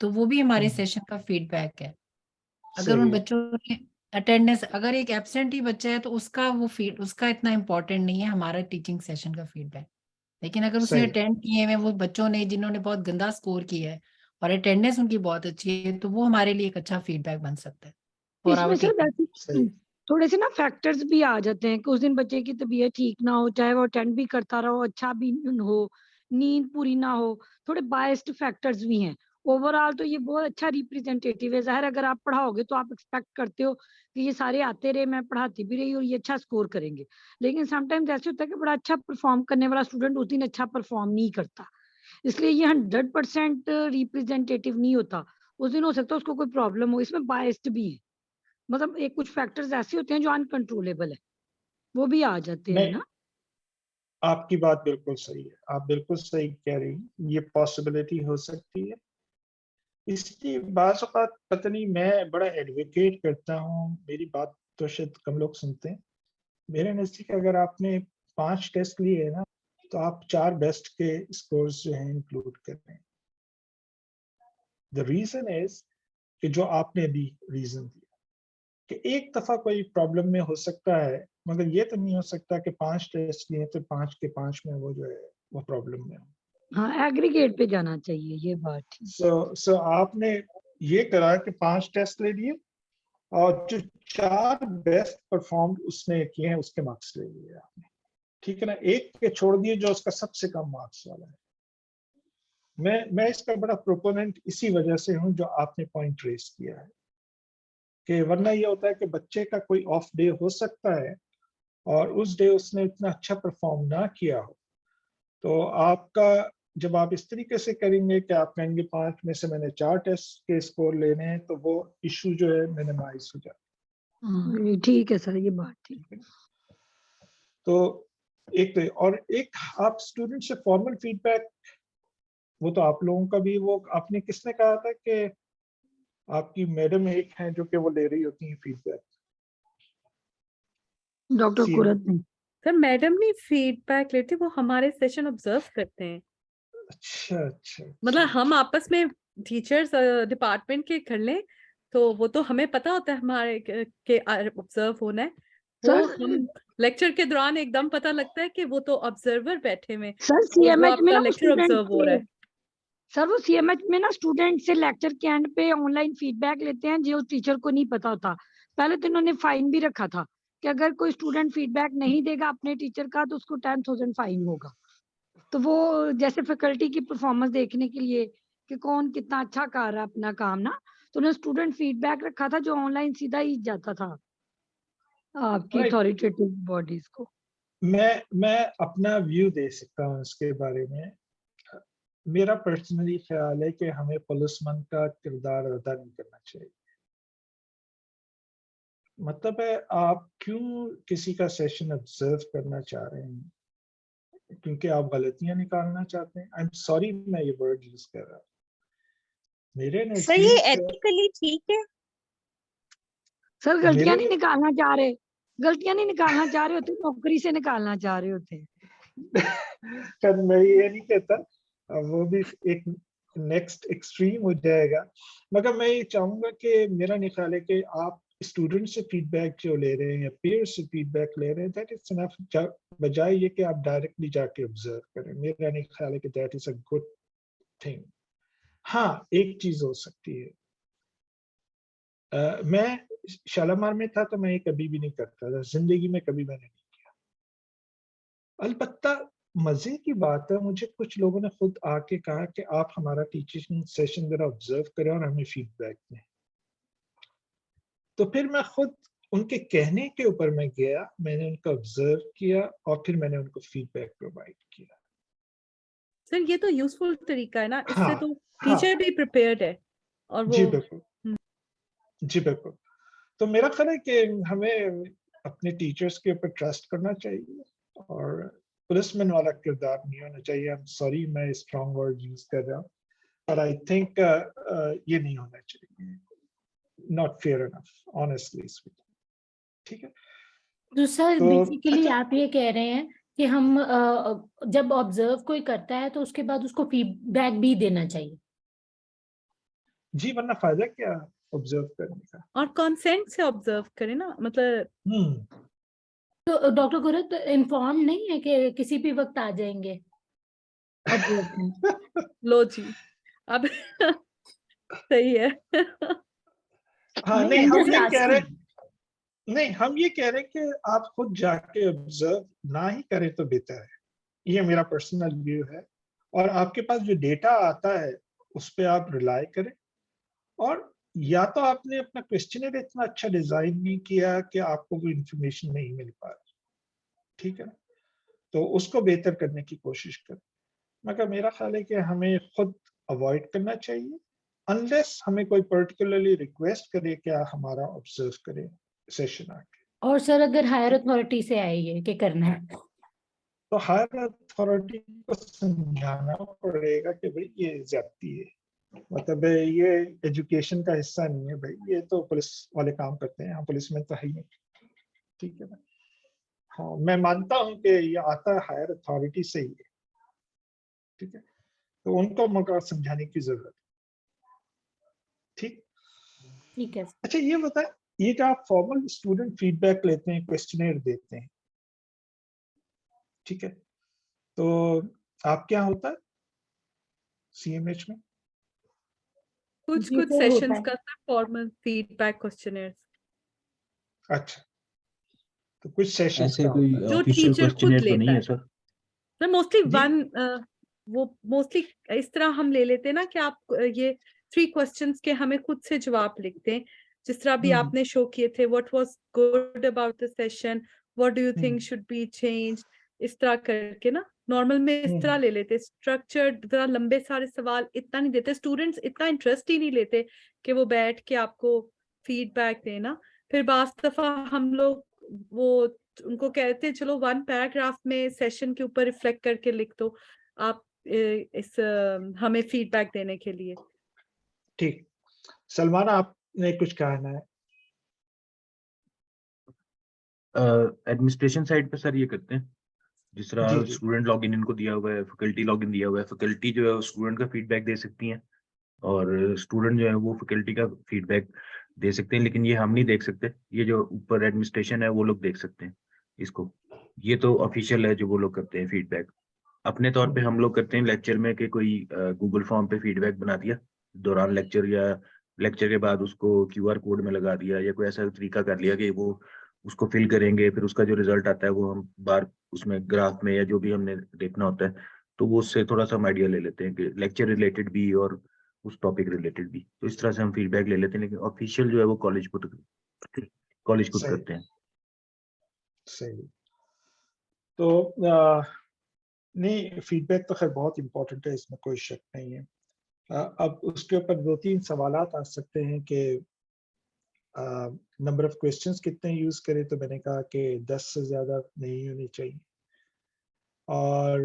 तो वो भी हमारे सेशन का फीडबैक है। अगर उन सही है, बच्चों ने अटेंडेंस, अगर एक एब्सेंट ही बच्चा है तो उसका इतना इम्पोर्टेंट नहीं है हमारा टीचिंग सेशन का फीडबैक। लेकिन अगर उसने सही। अटेंड किए हुए वो बच्चों ने जिन्होंने बहुत गंदा स्कोर किया है और अटेंडेंस उनकी बहुत अच्छी है तो वो हमारे लिए एक अच्छा फीडबैक बन सकता है फॉर आवर इसमें सर टीचिंग। वैसे थोड़े से ना फैक्टर्स भी आ जाते हैं कि उस दिन बच्चे की तबीयत ठीक ना हो, चाहे वो अटेंड भी करता रहो, अच्छा भी हो, नींद पूरी ना हो, थोड़े बायस्ड फैक्टर्स भी हैं। ओवरऑल तो ये बहुत अच्छा रिप्रेजेंटेटिव है। ज़ाहिर अगर आप पढ़ाओगे तो आप एक्सपेक्ट करते हो कि ये सारे आते रहे, मैं पढ़ाती भी रही और ये अच्छा स्कोर करेंगे। लेकिन समटाइम्स ऐसे होता है कि बड़ा अच्छा परफॉर्म करने वाला स्टूडेंट उस दिन अच्छा परफॉर्म नहीं करता, इसलिए ये 100% रिप्रेजेंटेटिव नहीं होता। उस दिन हो सकता है उसको कोई प्रॉब्लम हो, इसमें बायस्ड भी है। मतलब एक कुछ फैक्टर्स ऐसे होते हैं जो अनकंट्रोलेबल है, वो भी आ जाते हैं नहीं, ना। आपकी बात बिल्कुल सही है, आप बिल्कुल सही कह रही हैं, ये पॉसिबिलिटी हो सकती है। इसलिए बाज़ औक़ात पता नहीं, मैं बड़ा एडवोकेट करता हूँ, मेरी बात तो शायद कम लोग सुनते हैं। मेरे नज़दीक अगर आपने 5 टेस्ट लिए हैं ना, तो आप 4 बेस्ट के स्कोर्स जो हैं इंक्लूड कर रहे हैं। द रीज़न इज़ कि जो आपने अभी रीज़न दिया कि एक दफ़ा कोई प्रॉब्लम में हो सकता है, मगर ये तो नहीं हो सकता कि 5 टेस्ट लिए तो 5 के 5 में वो जो है वो प्रॉब्लम में हो। हाँ, एग्रीगेट पे जाना चाहिए, ये बात ठीक। सो आपने ये करा कि 5 टेस्ट ले लिए और जो 4 बेस्ट परफॉर्म उसने किए हैं उसके मार्क्स ले लिए आपने, ठीक है ना? एक के छोड़ दिए जो उसका सबसे कम मार्क्स वाला है। मैं इसका बड़ा प्रोपोनेंट इसी वजह से हूँ जो आपने पॉइंट रेज किया है कि वरना ये होता है कि बच्चे का कोई ऑफ डे हो सकता है और उस डे उसने इतना अच्छा परफॉर्म ना किया हो, तो आपका जब आप इस तरीके से करेंगे कि आप कहेंगे 5 में से मैंने 4 टेस्ट के स्कोर लेने हैं, तो वो इशू जो है मिनिमाइज हो जाता हाँ, ये ठीक है सर, ये बात ठीक है। तो एक तो और एक आप स्टूडेंट से फॉर्मल फीडबैक, वो तो आप लोगों का भी, वो आपने किसने कहा था कि आपकी मैडम एक हैं जो कि वो ले रही होती हैं फीडबैक? डॉक्टर कुरत ने। सर मैडम नहीं फीडबैक लेती, वो हमारे सेशन ऑब्जर्व करते हैं। अच्छा। मतलब हम आपस में टीचर्स डिपार्टमेंट के कर लें तो वो तो हमें पता होता है हमारे के ऑब्जर्व होना है, वो सर हम लेक्चर के दौरान एकदम पता लगता है कि वो तो ऑब्जर्वर बैठे हुए, सर तो वो सीएमएच में आपका ना लेक्चर ऑब्जर्व हो रहा है। सर वो सीएमएच में ना स्टूडेंट से लेक्चर के एंड पे ऑनलाइन फीडबैक लेते हैं जो टीचर को नहीं पता होता। पहले तो इन्होंने फाइन भी रखा था कि अगर कोई स्टूडेंट फीडबैक नहीं देगा अपने टीचर का तो उसको 10,000 फाइन होगा। तो वो जैसे फैकल्टी की परफॉर्मेंस देखने के लिए कि कौन कितना अच्छा कर रहा है अपना काम ना, तो उन्होंने स्टूडेंट फीडबैक रखा था जो ऑनलाइन सीधा ही जाता था आपकी Right. अथॉरिटेटिव बॉडीज को। मैं अपना व्यू दे सकता हूँ इसके बारे में। मेरा पर्सनली ख्याल है कि हमें पुलिसमैन का किरदार अदा नहीं करना चाहिए। मतलब है, आप क्यों किसी का सेशन ऑब्जर्व करना चाह रहे हैं? क्योंकि आप गलतियां निकालना चाहते हैं। आई एम सॉरी मैं ये वर्ड यूज कर रहा हूँ। मेरे सर ये नजदीक एथिकली ठीक है? सर गलतियां मेरे नहीं निकालना चाह रहे, गलतियां नहीं निकालना चाह रहे होते, नौकरी से निकालना चाह रहे होते। कर मैं ये नहीं कहता, वो भी एक नेक्स्ट एक्सट्रीम हो जाएगा, मगर मैं ये चाहूंगा कि मेरा नहीं ख्याल है कि आप स्टूडेंट से फीडबैक जो ले रहे हैं या पेयर से फीडबैक ले रहे हैं, दैट इज इनफ, बजाय ये कि आप डायरेक्टली जाके ऑब्जर्व करें। मेरा नहीं ख्याल है कि that is a good thing. हाँ, एक चीज हो सकती है, मैं शालामार में था तो मैं ये कभी भी नहीं करता था, जिंदगी में कभी मैंने नहीं किया। अलबत्ता मजे की बात है, मुझे कुछ लोगों ने खुद आके कहा कि आप हमारा टीचिंग सेशन जरा ऑब्जर्व करें और हमें फीडबैक दें। तो फिर मैं खुद उनके कहने के ऊपर मैं गया, मैंने उनको ऑब्जर्व किया और फिर मैंने उनको फीडबैक प्रोवाइड किया। सर ये तो यूजफुल तरीका है ना, इससे हाँ, तो हाँ, टीचर भी प्रिपेयर्ड है और वो जी बिल्कुल, जी बिल्कुल। तो मेरा ख्याल है कि हमें अपने टीचर्स के ऊपर ट्रस्ट करना चाहिए और पुलिसमैन वाला किरदार नहीं होना चाहिए। आई एम सॉरी मैं स्ट्रॉन्ग वर्ड यूज कर रहा हूँ, पर आई थिंक ये नहीं होना चाहिए, not fair enough, honestly speaking. ठीक है, तो सर तो बेसिकली अच्छा, आप ये कह रहे हैं कि हम जब ऑब्जर्व कोई करता है तो उसके बाद उसको फीडबैक भी देना चाहिए। जी, वरना फायदा क्या ऑब्जर्व करने का? और कंसेंट से ऑब्जर्व करें ना, मतलब तो डॉक्टर गुरत इन्फॉर्म नहीं है कि किसी भी वक्त आ जाएंगे ऑब्जर्व। लो जी, अब सही है। हाँ, नहीं, नहीं I'm हम just ये कह रहे asking. नहीं हम ये कह रहे कि आप खुद जाके ऑब्जर्व ना ही करें तो बेहतर है। ये मेरा पर्सनल व्यू है। और आपके पास जो डेटा आता है उस पर आप रिलाई करें, और या तो आपने अपना क्वेश्चनर इतना अच्छा डिजाइन नहीं किया कि आपको वो इंफॉर्मेशन नहीं मिल पा रही, ठीक है ना, तो उसको बेहतर करने की कोशिश करें। मगर मेरा ख्याल है कि हमें खुद अवॉइड करना चाहिए, अनलेस हमें कोई पर्टिकुलरली रिक्वेस्ट करे क्या हमारा ऑब्जर्व करे सेशन आके। और सर अगर हायर अथॉरिटी से आई है कि करना है, तो हायर अथॉरिटी को समझाना पड़ेगा कि भाई ये ज्यादती है, मतलब ये एजुकेशन का हिस्सा नहीं है भाई, ये तो पुलिस वाले काम करते हैं, हम पुलिस में तो है ही नहीं, ठीक है ना। हाँ, मैं मानता हूँ कि ये आता है हायर अथॉरिटी से ही है, ठीक है, तो उनको मौका समझाने की जरूरत है, ठीक। ठीक है। अच्छा ये बताएं, ये जो आप फॉर्मल स्टूडेंट फीडबैक लेते हैं, क्वेश्चनर देते हैं, ठीक है, तो आप क्या होता है सीएमएच में? कुछ जी कुछ सर, होता सेशंस है। का फॉर्मल फीडबैक क्वेश्चनर्स, अच्छा, तो कुछ सेशंस ऐसे का कोई होता है। जो ऑफिशियल टीचर खुद क्वेश्चनेयर तो नहीं लेता है है सर? सर, मोस्टली जी? वन, वो मोस्टली इस तरह हम ले लेते हैं ना कि आप ये 3 क्वेश्चंस के हमें खुद से जवाब लिखते हैं, जिस तरह भी आपने शो किए थे, what was good about the session, what do you think should be change, इस तरह करके ना नॉर्मल में इस तरह ले लेते। स्ट्रक्चर्ड जरा लंबे सारे सवाल इतना नहीं देते, स्टूडेंट्स इतना इंटरेस्ट ही नहीं लेते कि वो बैठ के आपको फीडबैक देना। फिर बास दफा हम लोग वो उनको कहते हैं चलो 1 पैराग्राफ में सेशन के ऊपर रिफ्लेक्ट करके लिख दो आप हमें फीडबैक देने के लिए। ठीक, सलमान आपने कुछ कहना है? एडमिनिस्ट्रेशन साइड पे सर ये करते हैं, जिस जी तरह जी स्टूडेंट लॉगिन इनको दिया हुआ है, फैकल्टी लॉगिन दिया हुआ है, फैकल्टी जो है स्टूडेंट का फीडबैक दे सकती हैं, और स्टूडेंट जो है वो फैकल्टी का फीडबैक दे सकते हैं, लेकिन ये हम नहीं देख सकते, ये जो ऊपर एडमिनिस्ट्रेशन है वो लोग देख सकते हैं इसको। ये तो ऑफिशियल है जो वो लोग करते हैं फीडबैक। अपने तौर पे हम लोग करते हैं लेक्चर में कि कोई गूगल फॉर्म पे फीडबैक बना दिया दौरान लेक्चर, या लेक्चर के बाद उसको क्यूआर कोड में लगा दिया, या कोई ऐसा तरीका कर लिया कि वो उसको फिल करेंगे, फिर उसका जो रिजल्ट आता है वो हम बार उसमें ग्राफ में या जो भी हमने देखना होता है, तो वो उससे थोड़ा सा हम आइडिया ले लेते हैं कि लेक्चर रिलेटेड भी और उस टॉपिक रिलेटेड भी, तो इस तरह से हम फीडबैक ले लेते हैं, लेकिन ऑफिशियल जो है वो कॉलेज खुद सही करते हैं। सही। तो नहीं, फीडबैक तो खैर बहुत इंपॉर्टेंट है, इसमें कोई शक नहीं है। अब उसके ऊपर 2-3 सवालात आ सकते हैं कि नंबर ऑफ क्वेश्चंस कितने यूज करें, तो मैंने कहा कि 10 से ज्यादा नहीं होनी चाहिए, और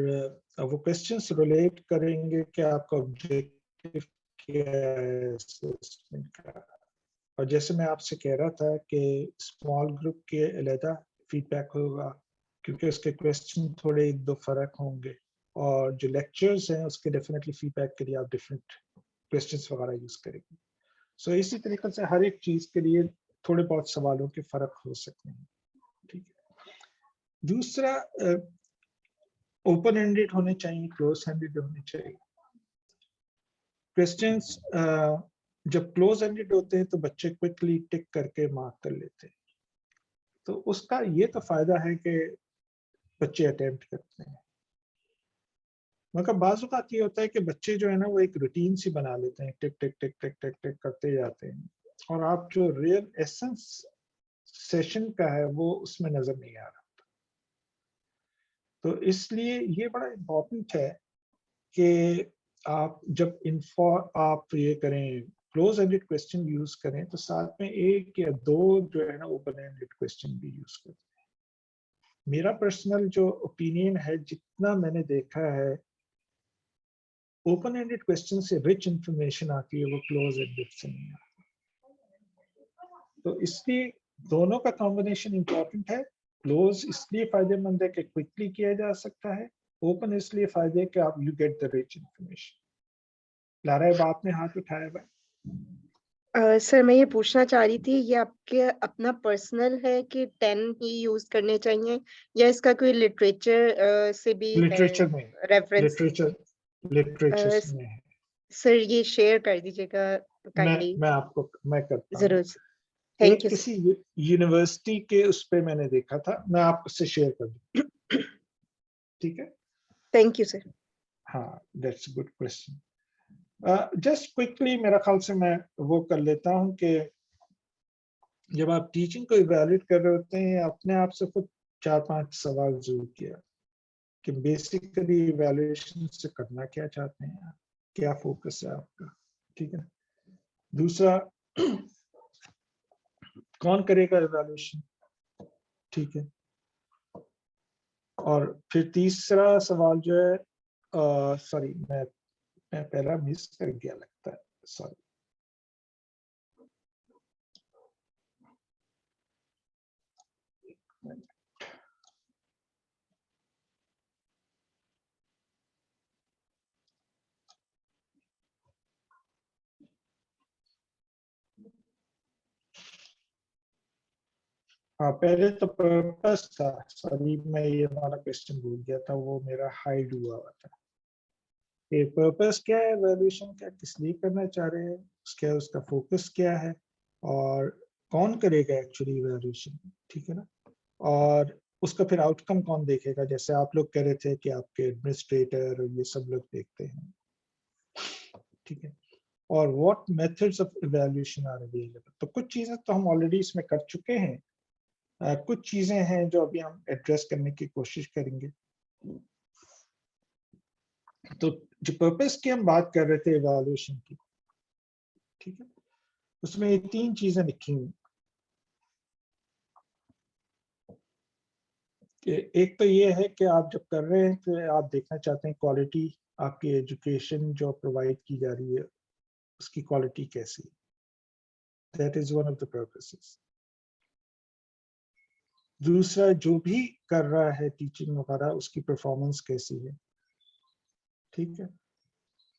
वो क्वेश्चंस रिलेट करेंगे कि आपका ऑब्जेक्टिव क्या है असेसमेंट का। और जैसे मैं आपसे कह रहा था कि स्मॉल ग्रुप के अलग फीडबैक होगा, क्योंकि उसके क्वेश्चन थोड़े 1-2 फर्क होंगे, और जो लेक्चर्स हैं उसके डेफिनेटली फीडबैक के लिए आप डिफरेंट क्वेश्चंस वगैरह यूज करेंगे। सो इसी तरीके से हर एक चीज के लिए थोड़े बहुत सवालों के फर्क हो सकते हैं, ठीक है। दूसरा, ओपन एंडेड होने चाहिए, क्लोज एंडेड होने चाहिए क्वेश्चंस। जब क्लोज एंडेड होते हैं तो बच्चे क्विकली टिक करके मार्क कर लेते हैं, तो उसका ये तो फायदा है कि बच्चे अटेम्प्ट करते हैं। मगर बाज़ औक़ात ये होता है कि बच्चे जो है ना वो एक रूटीन सी बना लेते हैं, टिक टिक टिक टिक टिक टिक करते जाते हैं, और आप जो रियल एसेंस सेशन का है वो उसमें नजर नहीं आ रहा। तो इसलिए ये बड़ा इम्पोर्टेंट है कि आप जब आप ये करें, क्लोज एंडेड क्वेश्चन यूज करें, तो साथ में 1 या 2 जो है ना ओपन एंडेड क्वेश्चन भी यूज करें। मेरा पर्सनल जो ओपिनियन है, जितना मैंने देखा है, ओपन एंडेड क्वेश्चन से रिच इंफॉर्मेशन आती है, वो क्लोज एंडेड से नहीं आती। तो इसलिए दोनों का कॉम्बिनेशन इंपॉर्टेंट है। क्लोज इसलिए फायदेमंद है कि क्विकली किया जा सकता है, ओपन इसलिए फायदे है कि आप you get the rich information. Lara, आपने हाथ उठाया भाई। सर मैं ये पूछना चाह रही थी, ये आपके अपना पर्सनल है कि 10 ही यूज करने चाहिए, या इसका कोई लिटरेचर से भी लिटरेचर में, रेफरेंस? लिटरेचर में है। सर ये शेयर कर दीजिएगा काइंडली। मैं करता हूँ। जरूर, थैंक यू। किसी यूनिवर्सिटी के उस पे मैंने देखा था, मैं आपसे शेयर कर दूँ, ठीक है? Thank you sir. हाँ, that's a good question. Just quickly मेरा ख्याल से मैं वो कर लेता हूँ कि जब आप टीचिंग को इवैल्यूएट कर रहे होते हैं अपने आप से खुद 4-5 सवाल जरूर किया कि बेसिकली इवैल्यूएशन से करना क्या चाहते हैं आप, क्या फोकस है आपका, ठीक है। दूसरा कौन करेगा इवैल्यूएशन, ठीक है। और फिर तीसरा सवाल जो है सॉरी मैं पहला मिस कर गया लगता है, सॉरी। हाँ पहले तो पर्पस था, सॉरी मैं ये वाला क्वेश्चन भूल गया था, वो मेरा हाइड हुआ था। ये पर्पस क्या है, इवैल्यूएशन क्या किस लिए करना चाह रहे हैं, क्या उसका फोकस क्या है और कौन करेगा एक्चुअली इवैल्यूएशन, ठीक है ना। और उसका फिर आउटकम कौन देखेगा, जैसे आप लोग कह रहे थे कि आपके एडमिनिस्ट्रेटर और ये सब लोग देखते हैं, ठीक है। और what methods of evaluation are available, तो कुछ चीजें तो हम ऑलरेडी इसमें कर चुके हैं, कुछ चीजें हैं जो अभी हम एड्रेस करने की कोशिश करेंगे। तो जो पर्पस की हम बात कर रहे थे इवैल्यूएशन की, ठीक है, उसमें ये 3 चीजें लिखी हुई। एक तो ये है कि आप जब कर रहे हैं तो आप देखना चाहते हैं क्वालिटी, आपकी एजुकेशन जो प्रोवाइड की जा रही है उसकी क्वालिटी कैसी है, that is one of the purposes. दूसरा जो भी कर रहा है टीचिंग वगैरह उसकी परफॉर्मेंस कैसी है, ठीक है।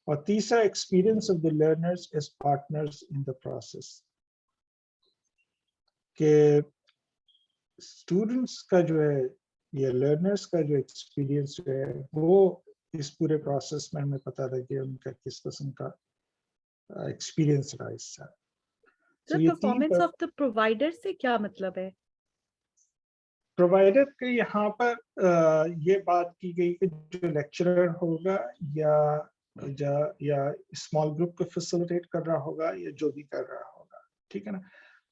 और तीसरा experience of the learners as partners in the process, के स्टूडेंट्स का जो है या लर्नर्स का जो एक्सपीरियंस जो है वो इस पूरे प्रोसेस में हमें पता लगे उनका किस किस्म का एक्सपीरियंस रहा इससे। Sir performance of the provider से क्या मतलब है? प्रोवाइडर के यहाँ पर ये बात की गई कि जो लेक्चरर होगा या स्मॉल ग्रुप को फैसिलिटेट कर रहा होगा या जो भी कर रहा होगा, ठीक है ना।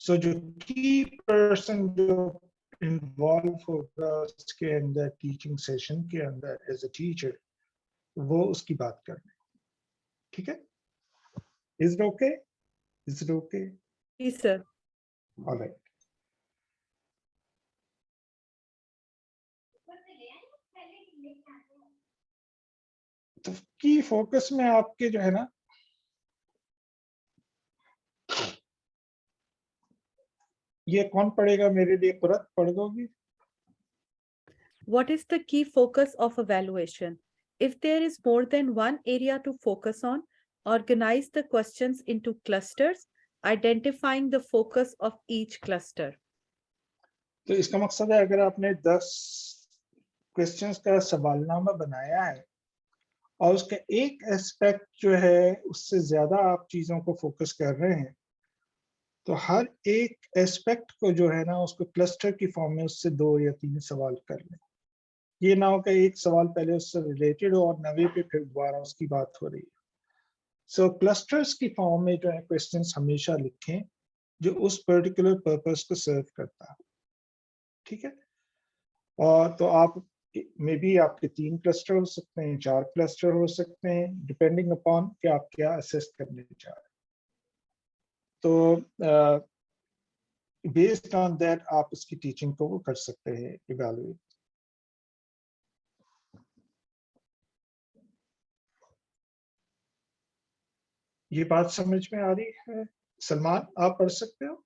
सो जो की पर्सन जो इन्वॉल्व होगा उसके अंदर टीचिंग सेशन के अंदर एज अ टीचर, वो उसकी बात करनी, ठीक है। Is it okay, is it okay? जी सर। ऑलराइट। तो की फोकस में आपके जो है ना, ये कौन पढ़ेगा मेरे लिए, तुरंत पढ़ दोगी? What is the key focus of evaluation? If there is more than one area to focus on, organize the questions into clusters, identifying the focus of each cluster. तो इसका मकसद है अगर आपने 10 क्वेश्चंस का सवालनामा बनाया है और उसका एक एस्पेक्ट जो है उससे ज्यादा आप चीजों को फोकस कर रहे हैं, तो हर एक एस्पेक्ट को जो है ना उसको क्लस्टर की फॉर्म में उससे 2 या 3 सवाल कर लें। ये ना हो कि एक सवाल पहले उससे रिलेटेड हो और नवे पे फिर दोबारा उसकी बात हो रही है। सो क्लस्टर्स की फॉर्म में जो है क्वेश्चंस हमेशा लिखें जो उस पर्टिकुलर पर्पस को सर्व करता है, ठीक है। और तो आप मे बी आपके 3 क्लस्टर हो सकते हैं, 4 क्लस्टर हो सकते हैं, डिपेंडिंग अपॉन कि आप क्या असेस करने चाह रहे हैं। तो बेस्ड ऑन दैट आप उसकी टीचिंग को वो कर सकते हैं इवैल्यूएट। ये बात समझ में आ रही है? सलमान आप पढ़ सकते हो?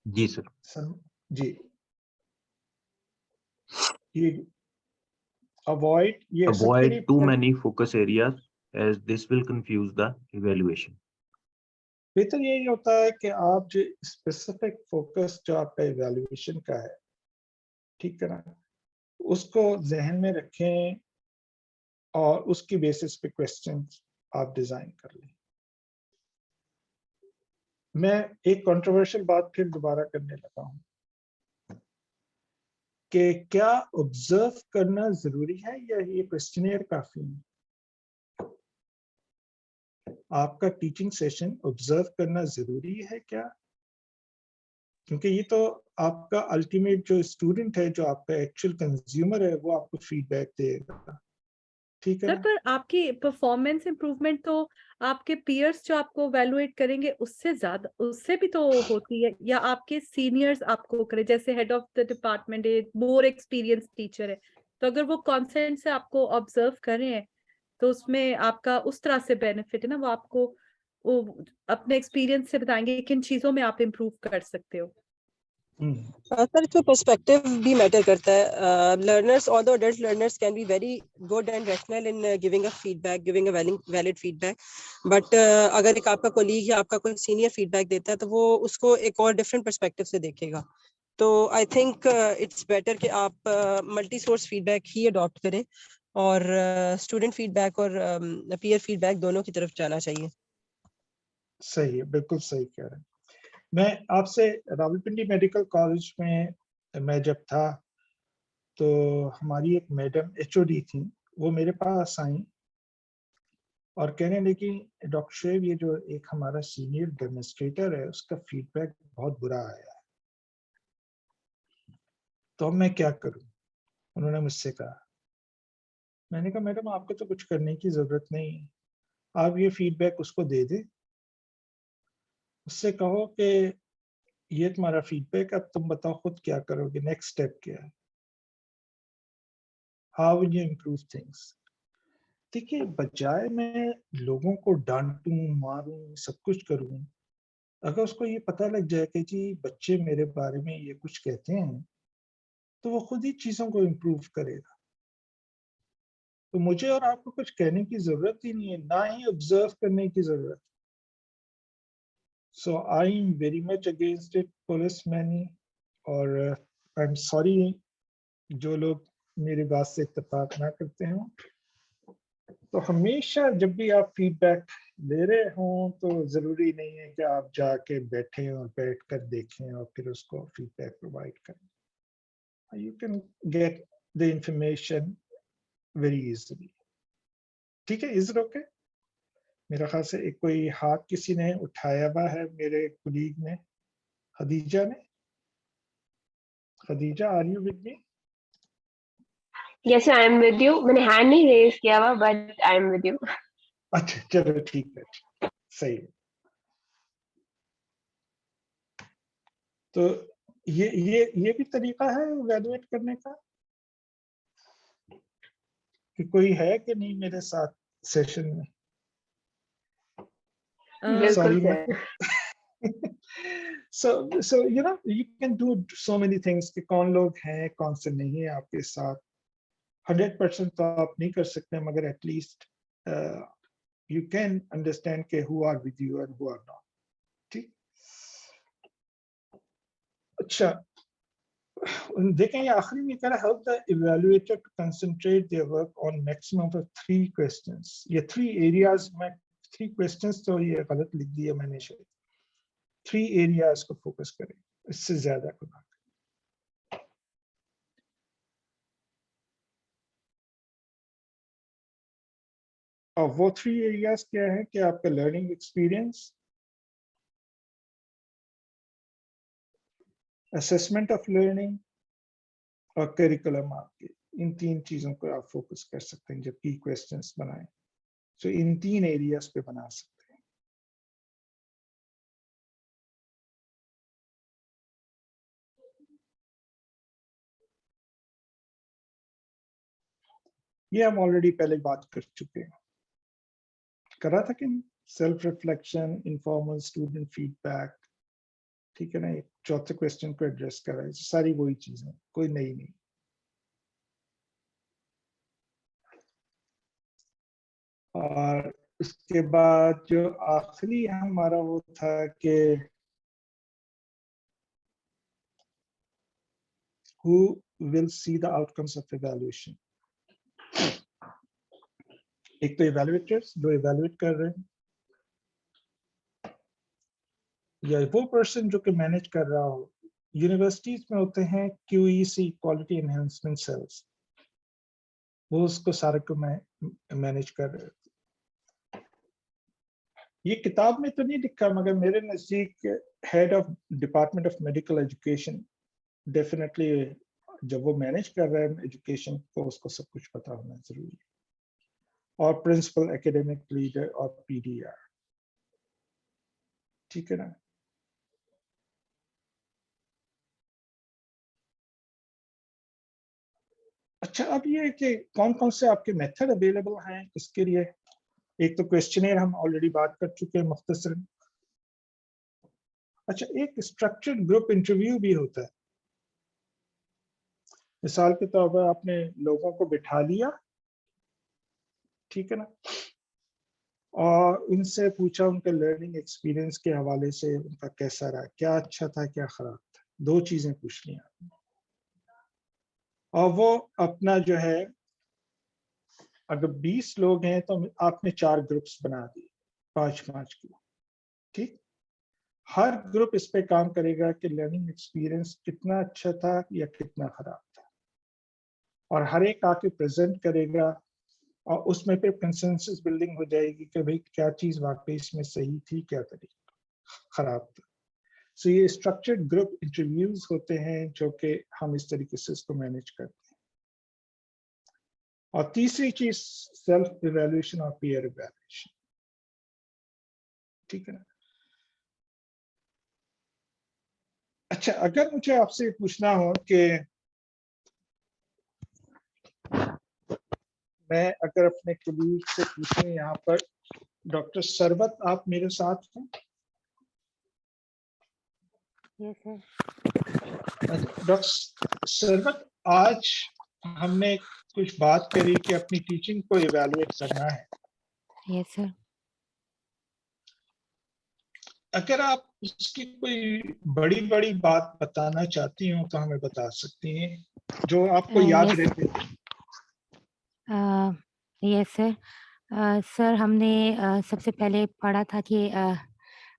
जी सर। जी। ये avoid too many focus areas as this will confuse the evaluation. बेहतर यही होता है कि आप जो स्पेसिफिक फोकस जो आपका इवैल्यूएशन का है, ठीक है ना, उसको जहन में रखें और उसकी बेसिस पे क्वेश्चंस आप डिजाइन कर लें। मैं एक कंट्रोवर्शियल बात फिर दोबारा करने लगा हूं कि क्या ऑब्जर्व करना जरूरी है या ये क्वेश्चनियर काफी है? आपका टीचिंग सेशन ऑब्जर्व करना जरूरी है क्या? क्योंकि ये तो आपका अल्टीमेट जो स्टूडेंट है, जो आपका एक्चुअल कंज्यूमर है, वो आपको फीडबैक देगा, ठीक है सर ना? पर आपकी परफॉर्मेंस इम्प्रूवमेंट तो आपके पीयर्स जो आपको वैल्यूएट करेंगे उससे ज्यादा, उससे भी तो होती है, या आपके सीनियर्स आपको करे, जैसे हेड ऑफ द डिपार्टमेंट है, मोर एक्सपीरियंस टीचर है, तो अगर वो कॉन्सेंट से आपको ऑब्जर्व कर रहे हैं तो उसमें आपका उस तरह से बेनिफिट है ना, वो आपको वो अपने एक्सपीरियंस से बताएंगे किन चीजों में आप इम्प्रूव कर सकते हो। सर इसमें पर्सपेक्टिव भी मैटर करता है. Learners, although adult learners can be very good and rational in giving a feedback, giving a valid feedback, but अगर एक आपका colleague या आपका कोई senior feedback देता है तो वो उसको एक और different perspective से देखेगा. तो I think it's better कि आप multi source feedback ही adopt करें और student feedback और peer feedback दोनों की तरफ जाना चाहिए. सही है, बिल्कुल सही कह रहे हैं। मैं आपसे रावलपिंडी मेडिकल कॉलेज में मैं जब था तो हमारी एक मैडम HOD थी, वो मेरे पास आई और कहने लगी डॉक्टर शुएब ये जो एक हमारा सीनियर डेमोन्स्ट्रेटर है उसका फीडबैक बहुत बुरा आया है, तो अब मैं क्या करूं? उन्होंने मुझसे कहा। मैंने कहा मैडम आपको तो कुछ करने की जरूरत नहीं है, आप ये फीडबैक उसको दे दे, उससे कहो कि ये तुम्हारा फीडबैक, अब तुम बताओ खुद क्या करोगे, नेक्स्ट स्टेप क्या है, how will you improve things. देखिए बजाय मैं लोगों को डांटूं मारूं सब कुछ करूं, अगर उसको ये पता लग जाए कि जी बच्चे मेरे बारे में ये कुछ कहते हैं तो वो खुद ही चीजों को इम्प्रूव करेगा। तो मुझे और आपको कुछ कहने की जरूरत ही नहीं है, ना ही ऑब्जर्व करने की जरूरत। So I am very much against it police many, और आई एम सॉरी जो लोग मेरी बात से इत्तेफाक ना करते हैं। तो हमेशा जब भी आप फीडबैक ले रहे हों तो जरूरी नहीं है कि आप जाके बैठें और बैठ कर देखें और फिर उसको फीडबैक प्रोवाइड करें। You can get the information very easily, ठीक है? Is it okay? मेरा ख्याल से एक कोई हाथ किसी ने उठाया हुआ है, मेरे कुलीग ने, खदीजा ने। Khadija are you with me? Yes, I am with you. मैंने hand नहीं raise किया हुआ, but I am with you. अच्छा चलो ठीक है, सही है। तो ये भी तरीका है इवैल्यूएट करने का कि कोई है कि नहीं मेरे साथ सेशन में? बिल्कुल Sorry, sir. so you can do so many things कि कौन लोग हैं कौन से नहीं है आपके साथ। 100% तो आप नहीं कर सकते, मगर at least you can understand के who are with you and who are not, ठीक? अच्छा देखें ये आखिरी में कह रहा help the evaluator to concentrate their work on maximum of 3 questions। ये 3 areas में 3 questions तो ये गलत लिख दिया मैंने शायद, 3 areas को फोकस करें, इससे ज्यादा को ना। और वो 3 areas क्या है कि आपका learning experience, assessment of learning और करिकुलम आपके, इन 3 चीजों को आप फोकस कर सकते हैं जब की क्वेश्चंस बनाएं। सो इन 3 एरियाज पे बना सकते हैं। ये हम ऑलरेडी पहले बात कर चुके हैं, करा था कि self reflection, informal student feedback, ठीक है ना? एक चौथे क्वेश्चन को एड्रेस करा है, सारी वही चीजें, कोई नई नहीं। और उसके बाद जो आखिरी हमारा वो था कि who will see the outcomes of evaluation। एक तो evaluators जो evaluate कर रहे हैं, या वो पर्सन जो कि मैनेज कर रहा हो, यूनिवर्सिटीज में होते हैं QEC, क्वालिटी एनहांसमेंट सेल्स, वो उसको सारे को मैनेज कर रहे थे। ये किताब में तो नहीं लिखा, मगर मेरे नजदीक head of department of medical education definitely, जब वो मैनेज कर रहे हैं एजुकेशन तो उसको सब कुछ पता होना जरूरी है। और प्रिंसिपल, एकेडमिक लीडर और PDR, ठीक है ना। अच्छा, अब ये कि कौन कौन से आपके मेथड अवेलेबल हैं इसके लिए। एक तो क्वेश्चनेयर हम ऑलरेडी बात कर चुके हैं मुख्तसरन। अच्छा, एक स्ट्रक्चर्ड ग्रुप इंटरव्यू भी होता है। मिसाल के तौर पर आपने लोगों को बिठा लिया, ठीक है ना, और उनसे पूछा उनके लर्निंग एक्सपीरियंस के हवाले से उनका कैसा रहा, क्या अच्छा था क्या खराब था, 2 चीजें पूछ ली आपने। और वो अपना जो है, अगर 20 लोग हैं तो आपने 4 ग्रुप्स बना दिए, 5-5 की, ठीक। हर ग्रुप इस पे काम करेगा कि लर्निंग एक्सपीरियंस कितना अच्छा था या कितना खराब था, और हर एक आके प्रेजेंट करेगा, और उसमें फिर कंसेंसस बिल्डिंग हो जाएगी कि भाई क्या चीज वाकई इसमें सही थी, क्या तरीका खराब था। सो ये स्ट्रक्चर्ड ग्रुप इंटरव्यूज होते हैं जो कि हम इस तरीके से इसको मैनेज करते हैं। और तीसरी चीज सेल्फ इवैल्यूएशन और पीयर इवैल्यूएशन, ठीक है ना। अच्छा, अगर मुझे आपसे पूछना हो कि मैं अगर अपने कलीग से पूछूं, यहाँ पर डॉक्टर सरवत आप मेरे साथ हैं? Yes sir. डॉक्टर सरवत, आज हमने कुछ बात करी कि अपनी टीचिंग को इवैल्यूएट करना है। Yes sir. अगर आप उसकी कोई बड़ी बड़ी बात बताना चाहती हो तो हमें बता सकती हैं, जो आपको याद yes. रहती है। Yes sir. सर हमने सबसे पहले पढ़ा था कि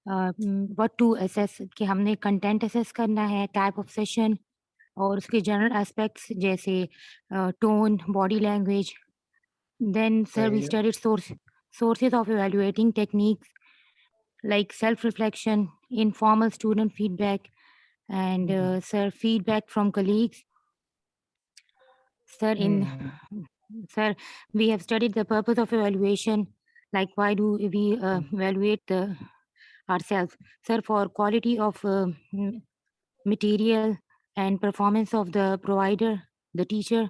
व्हाट टू असेस, कि हमने कंटेंट असेस करना है, टाइप ऑफ सेशन और उसके जनरल एस्पेक्ट्स जैसे tone, body language. Then sir we studied sources of evaluating techniques like self-reflection, informal student feedback, and sir, feedback from colleagues. Sir, sir, we have studied the purpose of evaluation, like why do we evaluate ourselves. Sir, for quality of material and performance of the provider, the teacher,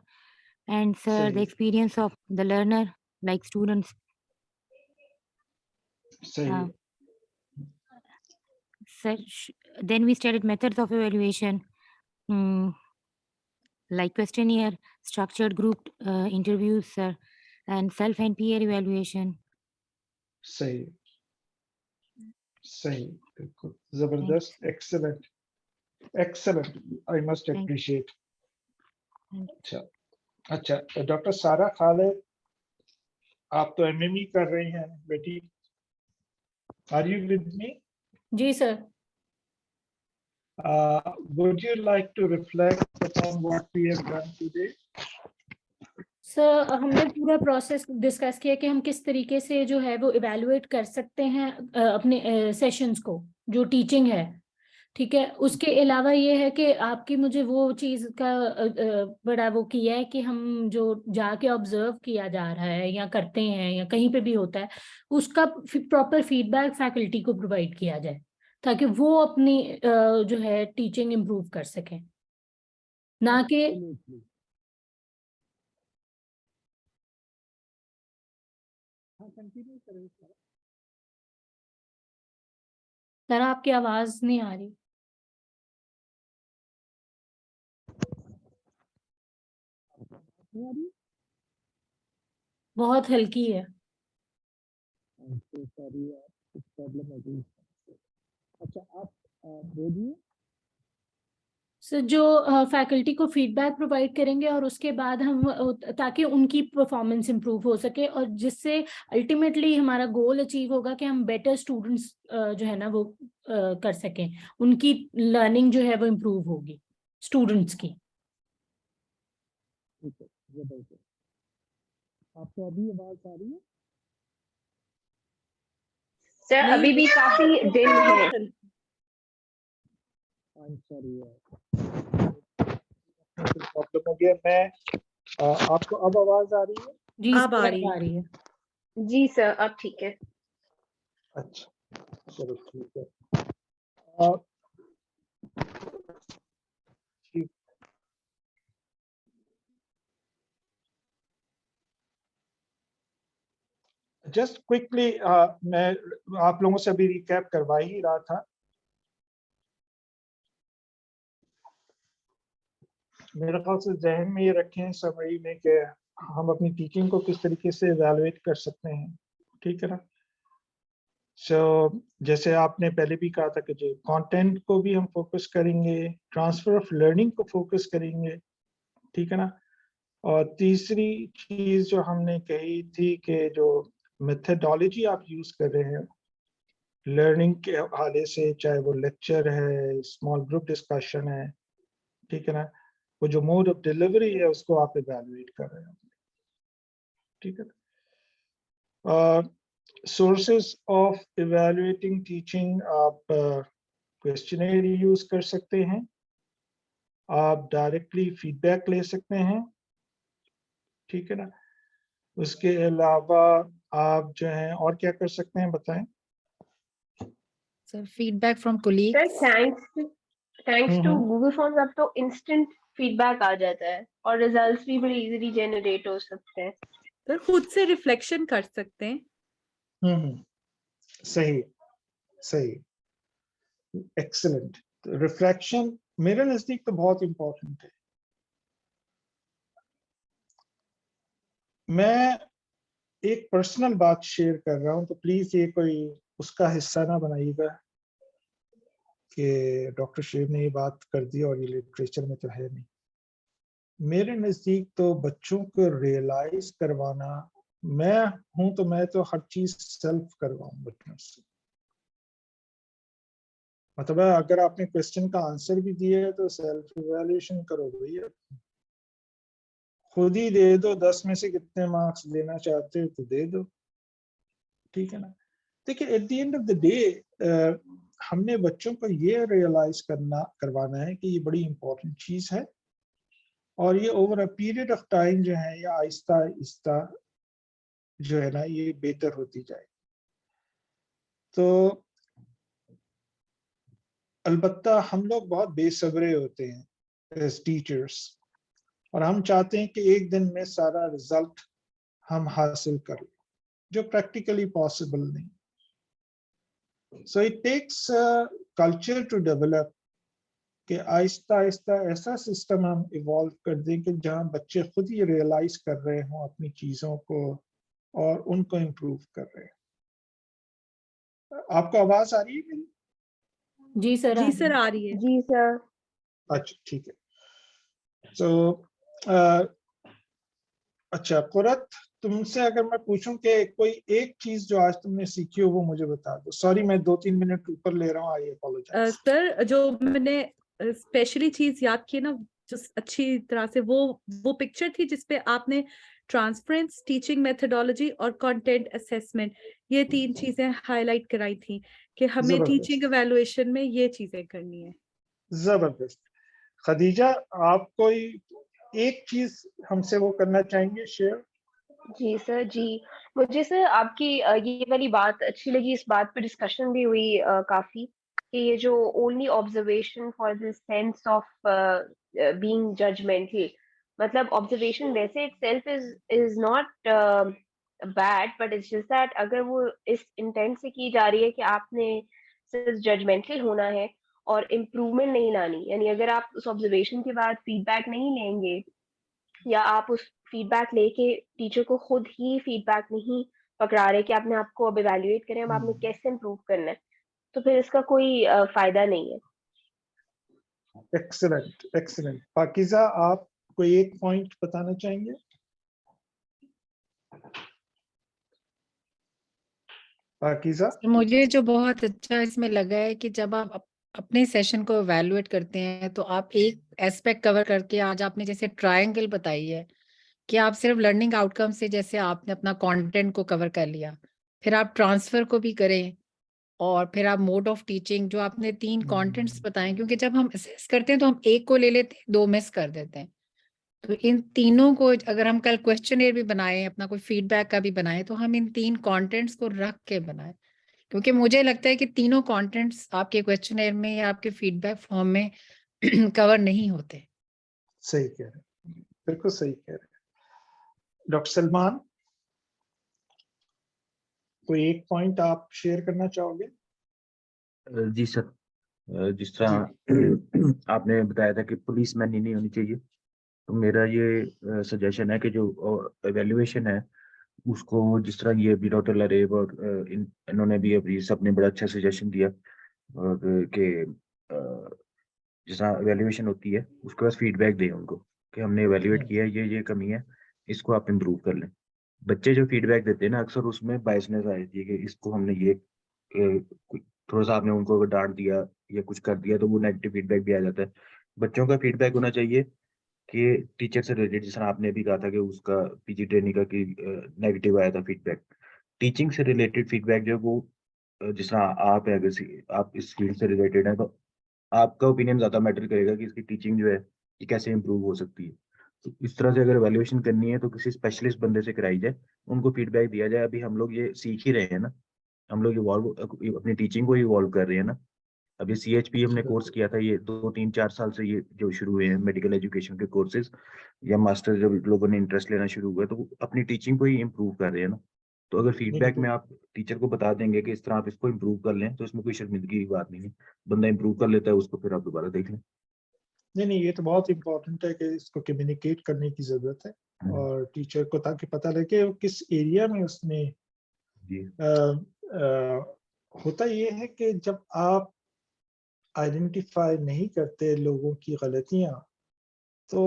and sir, the experience of the learner, like students. Sir, then we studied methods of evaluation, like questionnaire, structured group interviews, sir, and self and peer evaluation. सही सही, बिल्कुल जबरदस्त, excellent excellent, I must appreciate. अच्छा अच्छा, doctor सारा खालिद, आप तो MME कर रही हैं बेटी, आर यू विद मी? जी sir. would you like to reflect upon what we have done today? Sir, हमने पूरा प्रोसेस डिस्कस किया कि हम किस तरीके से जो है वो इवैल्यूएट कर सकते हैं अपने सेशंस को, जो टीचिंग है, ठीक है। उसके अलावा ये है कि आपकी मुझे वो चीज़ का बड़ा वो किया है कि हम जो जाके ऑब्जर्व किया जा रहा है या करते हैं या कहीं पे भी होता है, उसका प्रॉपर फीडबैक फैकल्टी को प्रोवाइड किया जाए, ताकि वो अपनी जो है टीचिंग इम्प्रूव कर सकें, ना कि सर आपकी आवाज नहीं आ रही। बहुत हल्की है। अच्छा, आप बोलिए। सो जो फैकल्टी को फीडबैक प्रोवाइड करेंगे और उसके बाद हम ताकि उनकी परफॉर्मेंस इंप्रूव हो सके और जिससे अल्टीमेटली हमारा गोल अचीव होगा कि हम बेटर स्टूडेंट्स जो है ना वो कर सकें, उनकी लर्निंग जो है वो इम्प्रूव होगी स्टूडेंट्स की। ठीक है, जबरदस्त। आपको अभी आवाज आ रही है? सर नहीं, अभी भी काफी डिम है। सॉरी प्रॉब्लम हो गया। मैं आपको अब आवाज आ रही है? जी अब आ सर, रही आ रही है। जी सर अब ठीक है। अच्छा, चलो ठीक है। ठीक, जस्ट क्विकली मैं आप लोगों से अभी रिकैप करवा ही रहा था। मेरे ख्याल से जहन में ये रखें समरी में कि हम अपनी टीचिंग को किस तरीके से इवैल्यूएट कर सकते हैं, ठीक है ना। जैसे आपने पहले भी कहा था कि जो कंटेंट को भी हम फोकस करेंगे, ट्रांसफर ऑफ लर्निंग को फोकस करेंगे, ठीक है ना। और तीसरी चीज जो हमने कही थी कि जो मेथडोलॉजी आप यूज कर रहे हैं लर्निंग के हवाले से, चाहे वो लेक्चर है, स्मॉल ग्रुप डिस्कशन है, ठीक है ना, वो जो मोड ऑफ डिलीवरी है उसको आप इवैल्यूएट कर रहे हैं, ठीक है ना। सोर्सेस ऑफ इवैल्यूएटिंग टीचिंग, आप क्वेश्चनर यूज कर सकते हैं, आप डायरेक्टली फीडबैक ले सकते हैं, ठीक है ना। उसके अलावा आप जो है और क्या कर सकते हैं बताएं। Sir feedback from sir colleagues. Thanks to Google forms अब तो इंस्टेंट फीडबैक आ जाता है और रिजल्ट्स भी बड़ी इजीली जनरेट हो सकते हैं। सर खुद से रिफ्लेक्शन कर सकते हैं। सही सही, एक्सीलेंट। रिफ्लेक्शन मेरे नजदीक तो बहुत इंपॉर्टेंट है। मैं एक पर्सनल बात शेयर कर रहा हूं, तो प्लीज ये कोई उसका हिस्सा ना बनाइएगा कि डॉक्टर शेब ने ये बात कर दी और ये लिटरेचर में तो है नहीं। मेरे नजदीक तो बच्चों को रियलाइज करवाना, मैं हूं तो मैं तो हर चीज सेल्फ करवाऊं बच्चों से। मतलब अगर आपने क्वेश्चन का आंसर भी दिया है तो सेल्फ इवैल्यूएशन करो भैया, खुद ही दे दो। 10 में से कितने मार्क्स देना चाहते हो तो दे दो, ठीक है ना। देखिए at the end of the day हमने बच्चों को ये रियलाइज करवाना है कि ये बड़ी इंपॉर्टेंट चीज है और ये over a period of time जो है या आहिस्ता आहिस्ता जो है ना ये बेहतर होती जाए। तो अलबत्ता हम लोग बहुत बेसब्रे होते हैं एज टीचर्स और हम चाहते हैं कि एक दिन में सारा रिजल्ट हम हासिल कर लें, जो प्रैक्टिकली पॉसिबल नहीं। So it takes culture to develop कि आहिस्ता आहिस्ता ऐसा सिस्टम हम इवॉल्व कर दें कि जहां बच्चे खुद ही रियलाइज कर रहे हों अपनी चीजों को और उनको इम्प्रूव कर रहे हैं। आपको आवाज आ रही है मेरी? जी सर, जी सर आ रही है। जी सर। अच्छा ठीक है। तो अच्छा कुरत, तुमसे अगर मैं पूछूं कि कोई एक चीज जो आज तुमने सीखी हो वो मुझे बता दो। सॉरी मैं 2-3 मिनट ऊपर ले रहा हूँ, आई अपोलोजाइज। सर जो मैंने स्पेशली चीज याद की ना जो अच्छी तरह से, वो पिक्चर थी जिसपे आपने ट्रांसफरेंस, टीचिंग मेथोडोलॉजी और कंटेंट असेसमेंट, ये 3 चीजें हाईलाइट कराई थी कि हमें टीचिंग एवेलुएशन में ये चीजें करनी है। जबरदस्त। खदीजा, आप कोई एक चीज हमसे वो करना चाहेंगे शेयर? जी सर जी, मुझे सर आपकी ये वाली बात अच्छी लगी। इस बात पे डिस्कशन भी हुई काफी कि ये जो only observation for the sense of being judgemental, मतलब ऑब्जर्वेशन वैसे itself is not bad, but it's just that अगर वो इस इंटेंट से की जा रही है कि आपने सिर्फ जजमेंटल होना है और इम्प्रूवमेंट नहीं लानी, यानी अगर आप उस ऑब्जर्वेशन के बाद फीडबैक नहीं लेंगे या आप उस फीडबैक लेके टीचर को खुद ही फीडबैक नहीं पकड़ा रहे कि आपने आपको अब इवैल्यूएट करें, अब आपने कैसे इम्प्रूव करना है, तो फिर इसका कोई फायदा नहीं है। एक्सीलेंट। पाकीज़ा, आप कोई एक पॉइंट बताना चाहेंगे? पाकीज़ा? मुझे जो बहुत अच्छा इसमें लगा है कि जब आप अपने सेशन को एवेलुएट करते हैं तो आप एक एस्पेक्ट कवर करके, आज आपने जैसे ट्रायंगल बताई है कि आप सिर्फ लर्निंग आउटकम से, जैसे आपने अपना कंटेंट को कवर कर लिया, फिर आप ट्रांसफर को भी करें, और फिर आप मोड ऑफ टीचिंग, जो आपने 3 कंटेंट्स बताए, क्योंकि जब हम असेस करते हैं तो हम एक को ले लेते हैं, 2 मिस कर देते हैं। तो इन तीनों को अगर हम कल क्वेश्चनर भी बनाए, अपना कोई फीडबैक का भी बनाए, तो हम इन 3 कंटेंट्स को रख के बनाए, क्योंकि मुझे लगता है कि तीनों कंटेंट्स आपके क्वेश्चनर में या आपके फीडबैक फॉर्म में कवर नहीं होते। सही कह रहे हैं, बिल्कुल सही कह रहे हैं। डॉक्टर सलमान, कोई एक पॉइंट आप शेयर करना चाहोगे? जी सर, जिस तरह आपने बताया था कि पुलिस मैन ही नहीं होनी चाहिए, तो मेरा ये सजेशन है कि जो एवेल्युएशन है उसको, जिस तरह ये भी डॉक्टर लरेब और इन्होंने भी अभी सबने बड़ा अच्छा सजेशन दिया, और कि जिस तरह एवेल्युएशन होती है उसके बाद फीडबैक दें उनको कि हमने एवेल्युएट किया है, ये कमी है, इसको आप इम्प्रूव कर लें। बच्चे जो फीडबैक देते हैं ना, अक्सर उसमें बायसनेस आ जाती है कि इसको हमने ये थोड़ा सा आपने उनको अगर डांट दिया या कुछ कर दिया तो वो नेगेटिव फीडबैक भी आ जाता है। बच्चों का फीडबैक होना चाहिए कि टीचर से रिलेटेड, जिस तरह आपने भी कहा था कि उसका पीजी ट्रेनिंग का कि नेगेटिव आया था फीडबैक, टीचिंग से रिलेटेड फीडबैक जो है वो जिस तरह आप है, अगर आप इस फील्ड से रिलेटेड है तो आपका ओपिनियन ज्यादा मैटर करेगा कि इसकी टीचिंग जो है ये कैसे इंप्रूव हो सकती है। तो इस तरह से अगर वैल्यूएशन करनी है तो किसी स्पेशलिस्ट बंदे से कराई जाए, उनको फीडबैक दिया जाए। अभी हम लोग ये सीख ही रहे हैं ना, हम लोग इवॉल्व अपनी टीचिंग को इवॉल्व कर रहे हैं ना। अभी CHP हमने कोर्स किया था, ये 2-3-4 साल से ये जो शुरू हुए हैं मेडिकल एजुकेशन के कोर्सेज या मास्टर, जब लोगों ने इंटरेस्ट लेना शुरू हुआ तो वो अपनी टीचिंग को ही इम्प्रूव कर रहे हैं ना। तो अगर फीडबैक में आप टीचर को बता देंगे कि इस तरह आप इसको इम्प्रूव कर लें, तो इसमें कोई शर्मिंदगी की बात नहीं है। बंदा इम्प्रूव कर लेता है उसको, फिर आप दोबारा देख लें। नहीं, ये तो बहुत इम्पोर्टेंट है कि इसको कम्युनिकेट करने की जरूरत है और टीचर को, ताकि पता लगे कि किस एरिया में उसने होता ये है कि जब आप आइडेंटिफाई नहीं करते लोगों की गलतियां, तो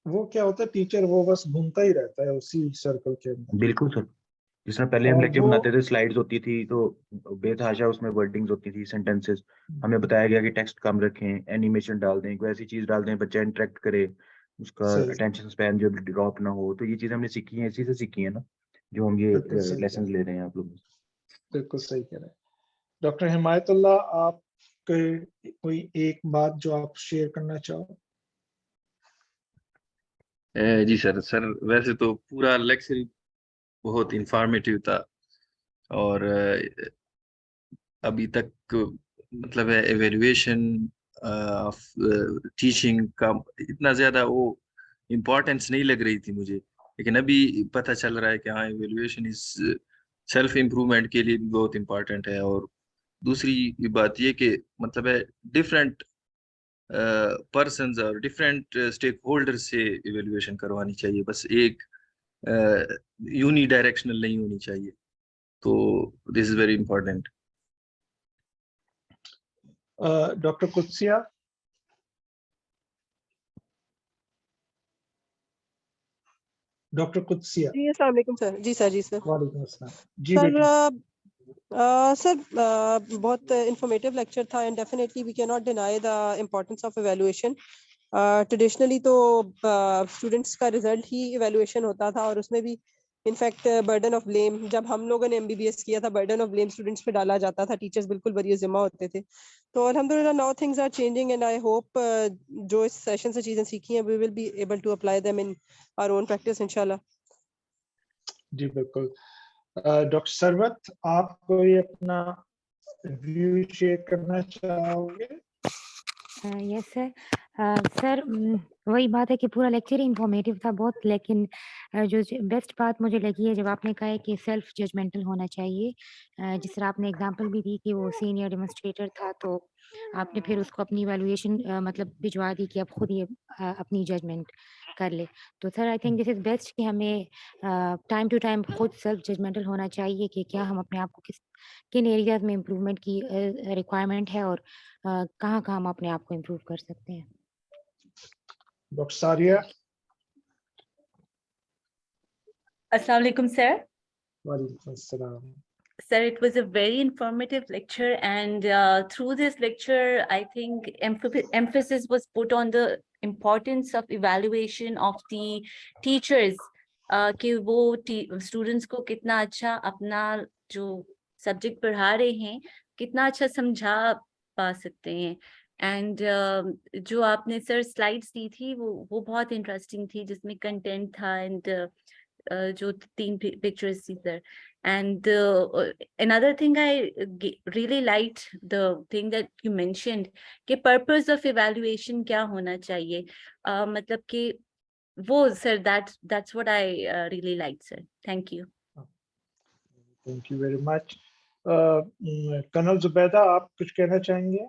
वो क्या होता है, टीचर वो बस घूमता ही रहता है उसी सर्कल के अंदर। बिल्कुल सर, जिस तरह पहले हम और लेक्चर वो बनाते थे, स्लाइड्स होती थी तो बेतहाशा उसमें वर्डिंग्स होती थी, सेंटेंसेस, हमें बताया गया कि टेक्स्ट कम रखें, एनिमेशन डाल दें, कोई ऐसी चीज डाल दें बच्चा इंटरेक्ट करे, उसका सही, अटेंशन स्पैन जो ड्रॉप ना हो। तो ये चीजें हमने सीखी हैं, इसी से सीखी है ना, जो हम ये बिल्कुल सही कह लेसन रहे ले रहे हैं आप लोग। बिल्कुल सही कह रहे हैं। डॉक्टर हिमायतुल्लाह, आप कोई एक बात जो आप शेयर करना चाहो? जी सर, वैसे तो पूरा लेक्चर बहुत इंफॉर्मेटिव था, और अभी तक मतलब है एवेल्युएशन ऑफ टीचिंग का इतना ज्यादा वो इम्पोर्टेंस नहीं लग रही थी मुझे, लेकिन अभी पता चल रहा है कि हाँ, एवेल्युएशन इज सेल्फ इम्प्रूवमेंट के लिए भी बहुत इम्पोर्टेंट है। और दूसरी बात ये कि मतलब है डिफरेंट पर्सन्स और डिफरेंट स्टेक होल्डर से इवेल्युएशन करवानी चाहिए, बस एक यूनी डायरेक्शनल नहीं होनी चाहिए। तो this is very important. Doctor Qudsia? Doctor Qudsia? जी अस्सलाम वालेकुम सर। जी सर। जी सर। वालेकुम अस्सलाम। जी सर बेटा। सर बहुत इंफॉर्मेटिव लेक्चर था, and definitely we can not deny the importance of evaluation. Traditionally तो स्टूडेंट्स का रिजल्ट ही इवैल्यूएशन होता था, और उसमें भी इनफैक्ट बर्डन ऑफ ब्लेम, जब हम लोगों ने MBBS किया था, बर्डन ऑफ ब्लेम स्टूडेंट्स पे डाला जाता था, टीचर्स बिल्कुल बरी जिम्मा होते थे। तो अल्हम्दुलिल्लाह now things are changing, and I hope जो इस सेशन से चीजें सीखी हैं we will be able to apply them in our own practice इंशाल्लाह। जी बिल्कुल। डॉक्टर सरवत, आप कोई अपना व्यू शेयर करना चाहोगे? Yes sir. सर वही बात है कि पूरा लेक्चर ही इंफॉर्मेटिव था बहुत, लेकिन जो बेस्ट बात मुझे लगी है जब आपने कहा है कि सेल्फ जजमेंटल होना चाहिए। जिस तरह आपने एग्जांपल भी दी कि वो सीनियर डेमोन्स्ट्रेटर था, तो आपने फिर उसको अपनी इवैल्यूएशन मतलब भिजवा दी कि आप खुद ही अपनी जजमेंट कर ले। तो sir I think this is best कि हमें टाइम टू टाइम खुद सेल्फ जजमेंटल होना चाहिए कि क्या हम अपने आप को किन एरियाज में इम्प्रूवमेंट की रिक्वायरमेंट है और कहाँ कहाँ हम अपने आप को इम्प्रूव कर सकते हैं। डॉक्टर सारिया। Assalamu alaikum, sir. वालेकुम अस्सलाम। Sir, it was a very informative lecture, and through this lecture, I think emphasis was put on the importance of evaluation of the teachers. कि वो students को कितना अच्छा अपना जो subject पढ़ा रहे हैं कितना अच्छा समझा पा सकते हैं। एंड जो आपने सर स्लाइड्स दी थी वो बहुत इंटरेस्टिंग थी, जिसमें कंटेंट था एंड जो 3 pictures थी sir. And another thing I really liked the thing that you mentioned कि purpose of evaluation क्या होना चाहिए, मतलब कि वो sir that's what I really liked, sir. Thank you. Thank you very much. Colonel Zubaida, आप कुछ कहना चाहेंगे?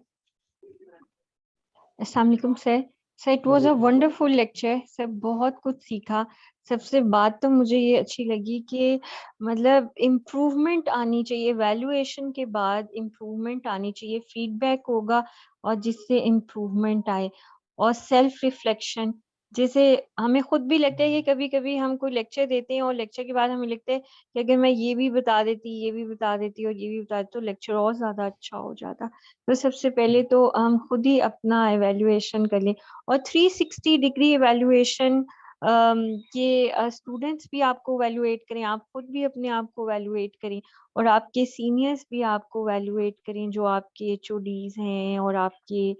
अस्सलाम वालेकुम सर। Sir it was a wonderful lecture. Sir बहुत कुछ सीखा। सबसे बात तो मुझे ये अच्छी लगी कि मतलब इम्प्रूवमेंट आनी चाहिए, वैल्यूएशन के बाद इम्प्रूवमेंट आनी चाहिए, फीडबैक होगा और जिससे इम्प्रूवमेंट आए, और सेल्फ रिफ्लेक्शन। जैसे हमें खुद भी लगता है कि कभी कभी हम कोई लेक्चर देते हैं और लेक्चर के बाद हमें लगता है कि अगर मैं ये भी बता देती, ये भी बता देती और ये भी बता देती तो लेक्चर और ज्यादा अच्छा हो जाता। तो सबसे पहले तो हम खुद ही अपना एवेल्युएशन कर लें, और 360 डिग्री एवेल्युएशन के स्टूडेंट्स भी आपको एवेल्युएट करें, आप खुद भी अपने आप को एवेल्युएट करें, और आपके सीनियर्स भी आपको एवेल्युएट करें, जो आपके HODs हैं और आपके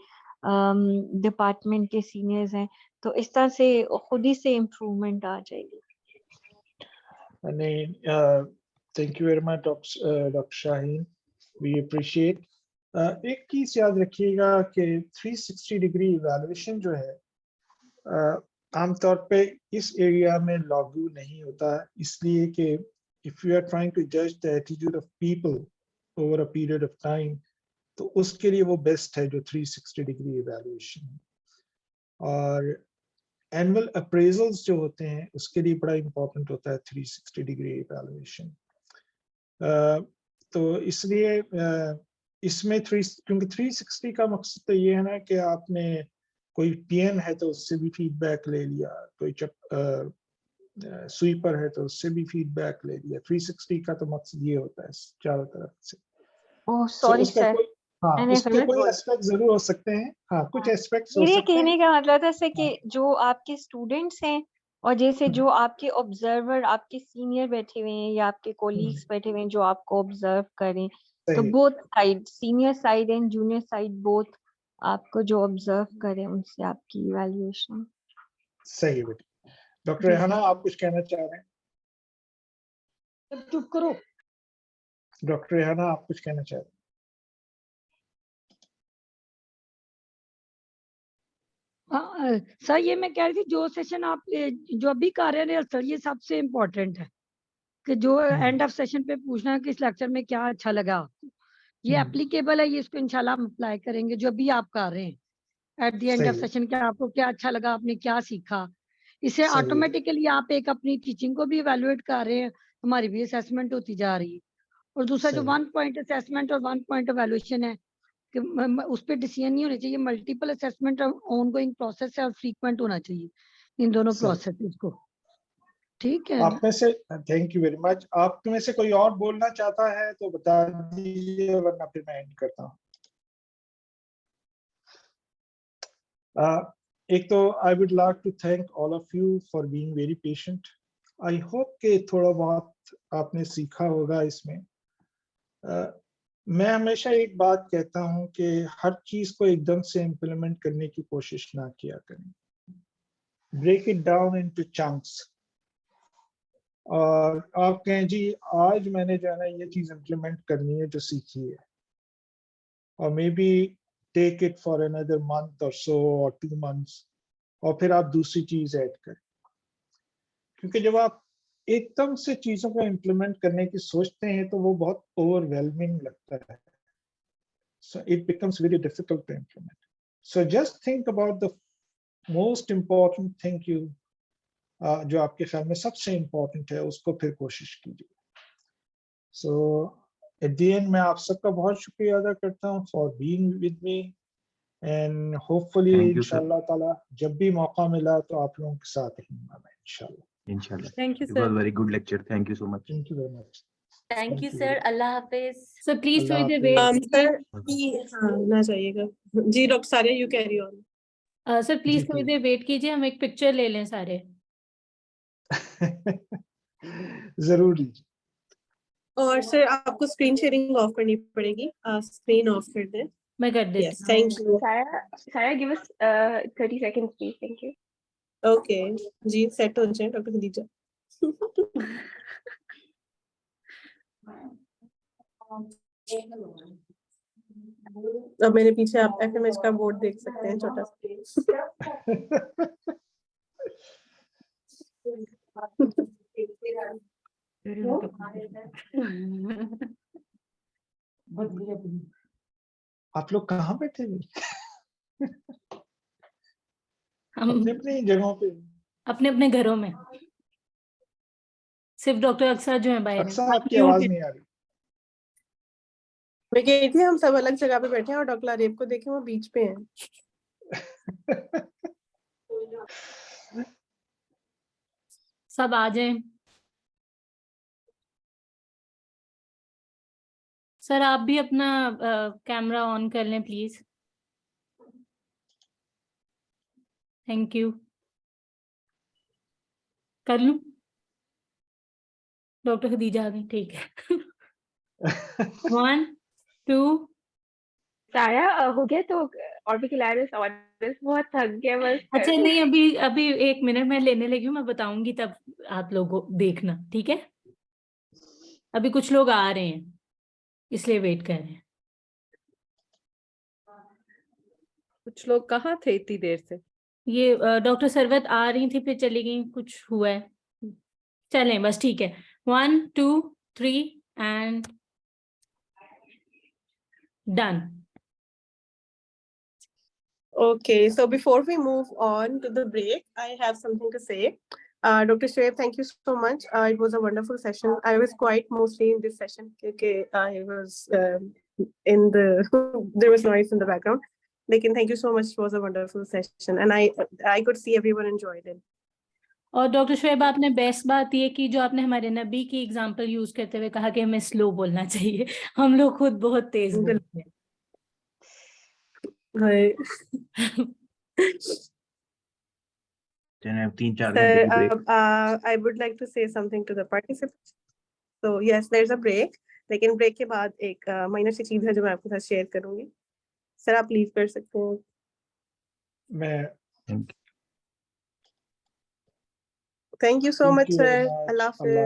डिपार्टमेंट के सीनियर्स हैं। तो इस तरह से खुद ही से इम्प्रूवमेंट आ जाएगी। Thank you very much doctor Shaheen, we appreciate. एक चीज याद रखिएगा कि 360 डिग्री इवैल्यूएशन जो है आमतौर पे इस एरिया में लागू नहीं होता, इसलिए कि if you are trying to जज the attitude of people over a period of time, तो उसके लिए वो बेस्ट है जो 360 डिग्री इवैल्यूएशन है। और एनुअल अप्रेजल्स जो होते हैं उसके लिए बड़ा इंपॉर्टेंट होता है 360 डिग्री इवैल्यूएशन। तो इसलिए इसमें क्योंकि 360 का मकसद तो ये है ना कि आपने कोई PN है तो उससे भी फीडबैक ले लिया, कोई स्वीपर है तो उससे भी फीडबैक ले लिया। 360 का तो मकसद ये होता है चारों तरफ से। ओह सॉरी सर, उसके कोई एस्पेक्ट जरूर हो सकते हैं, हाँ कुछ एस्पेक्ट्स हो मेरे सकते हैं। कहने का मतलब था सर कि जो आपके स्टूडेंट्स हैं और जैसे जो आपके ऑब्जर्वर, आपके सीनियर बैठे हुए हैं या आपके कोलीग्स बैठे हुए हैं जो आपको ऑब्जर्व करें, तो both side, senior side and junior side, both आपको जो ऑब्जर्व करें उनसे आपकी इवैल्यूएशन। सही बेटा। डॉक्टर रेहाना, आप कुछ कहना चाह रहे हैं? चुप करो। डॉक्टर रेहाना, आप कुछ कहना चाह रहे हैं? सर ये मैं कह रही थी, जो सेशन आप जो अभी कर रहे हैं सर, ये सबसे इम्पोर्टेंट है कि जो एंड ऑफ सेशन पे पूछना है कि इस लेक्चर में क्या अच्छा लगा आपको, ये एप्लीकेबल है, ये इसको इंशाल्लाह हम अप्लाई करेंगे जो अभी आप कर रहे हैं at the end of session. क्या आपको क्या अच्छा लगा, आपने क्या सीखा, इससे ऑटोमेटिकली आप एक अपनी टीचिंग को भी इवेलुएट कर रहे हैं, हमारी भी असेसमेंट होती जा रही है। और दूसरा जो 1 पॉइंट असेसमेंट और 1 पॉइंट इवेलुएशन है कि उस पर डिसीजन नहीं होने चाहिए, मल्टीपल असेसमेंट ऑनगोइंग प्रोसेस है और फ्रीक्वेंट होना चाहिए इन दोनों प्रोसेस को। ठीक है, आप में से, थैंक यू वेरी मच। आप में से कोई और बोलना चाहता है तो बता दीजिए, वरना फिर मैं एंड करता हूँ। एक तो I would like to thank all of you for being very patient. I hope कि थोड़ा बहुत आपने सीखा होगा इसमें। मैं हमेशा एक बात कहता हूं कि हर चीज को एकदम से इम्प्लीमेंट करने की कोशिश ना किया करें, break it down into chunks. और आप कहें जी आज मैंने जो है ना ये चीज इम्प्लीमेंट करनी है जो सीखी है, और maybe take it for another month और सो और 2 months, और फिर आप दूसरी चीज ऐड करें। क्योंकि जब आप एकदम से चीजों को इम्प्लीमेंट करने की सोचते हैं तो वो बहुत ओवरवेलमिंग लगता है, so it becomes very difficult to implement. So just think about the most important thing you जो आपके ख्याल में सबसे इम्पोर्टेंट है उसको फिर कोशिश कीजिए। सो एट द एंड मैं आप सबका बहुत शुक्रिया अदा करता हूँ for being with me, and hopefully Thank you, sir. इंशाल्लाह ताला जब भी मौका मिला तो आप लोगों के साथ रहूंगा मैं इंशाल्लाह। Inshallah. Thank you, It was sir. very good lecture. Thank you so much. Thank you very much. Thank you, Thank you. sir. Allah Hafiz. So please Allah थोड़ी देर Hafiz. wait Sir, कीजिए। ना चाहिएगा जी doctor Sariya, you carry on. Sir जी please थोड़ी please. देर wait कीजिए, हम एक पिक्चर ले लें सारे। जरूर लीजिए। और सर आपको स्क्रीन शेयरिंग ऑफ करनी पड़ेगी, स्क्रीन ऑफ कर दें। मैं कर देती yes thank you. Sarah, give us 30 seconds, please. Thank you. Okay जी, सेट हो जाए डॉक्टर खदीजा। अब मेरे पीछे आप एफएमएच का बोर्ड देख सकते हैं, छोटा सा। आप लोग कहाँ बैठे हुए? हम अपने अपनी जगहों पे। अपने अपने घरों में, सिर्फ डॉक्टर अक्सर जो है बाहर अक्सर हैं। आपकी आवाज नहीं आ रही। मैं कह रही थी हम सब अलग जगह पे बैठे हैं और डॉक्टर आरिफ को देखें वो बीच पे हैं। सब आ जाएं। सर आप भी अपना कैमरा ऑन कर लें प्लीज। Thank you. कर लूं? डॉक्टर खदीजा आ गई, ठीक है। 1 2 सारा हो गया तो ऑर्बिकल आइरिस ऑरिस बहुत थक गया बस। अच्छा नहीं, अभी अभी 1 मिनट मैं लेने लगी हूँ, मैं बताऊंगी तब आप लोगों को देखना, ठीक है? अभी कुछ लोग आ रहे हैं इसलिए वेट कर रहे हैं। कुछ लोग कहाँ थे इतनी देर से? ये डॉक्टर सरवत आ रही थी फिर चली गई, कुछ हुआ है। चलें बस, ठीक है। 1 2 3 and done. Okay, so before we move on to the break, I have something to say. Dr. Shoaib, thank you so much. It was a wonderful session. I was quite mostly in this session because I was in the there was noise in the background. Lekin, thank you so much. It was a wonderful session, and I could see everyone enjoyed it. और doctor Shoaib आपने best बात ये की जो आपने हमारे नबी की example use करते हुए कहा कि हमें स्लो बोलना चाहिए। हम लोग खुद बहुत तेज बोलते हैं। I would like to say something to the participants. So yes, there's a break. लेकिन ब्रेक के बाद एक माइनर सी चीज है जो मैं आपके साथ शेयर करूंगी। सर आप लीव कर सकते हैं। मैं Thank you so much, sir. Allah Hafiz.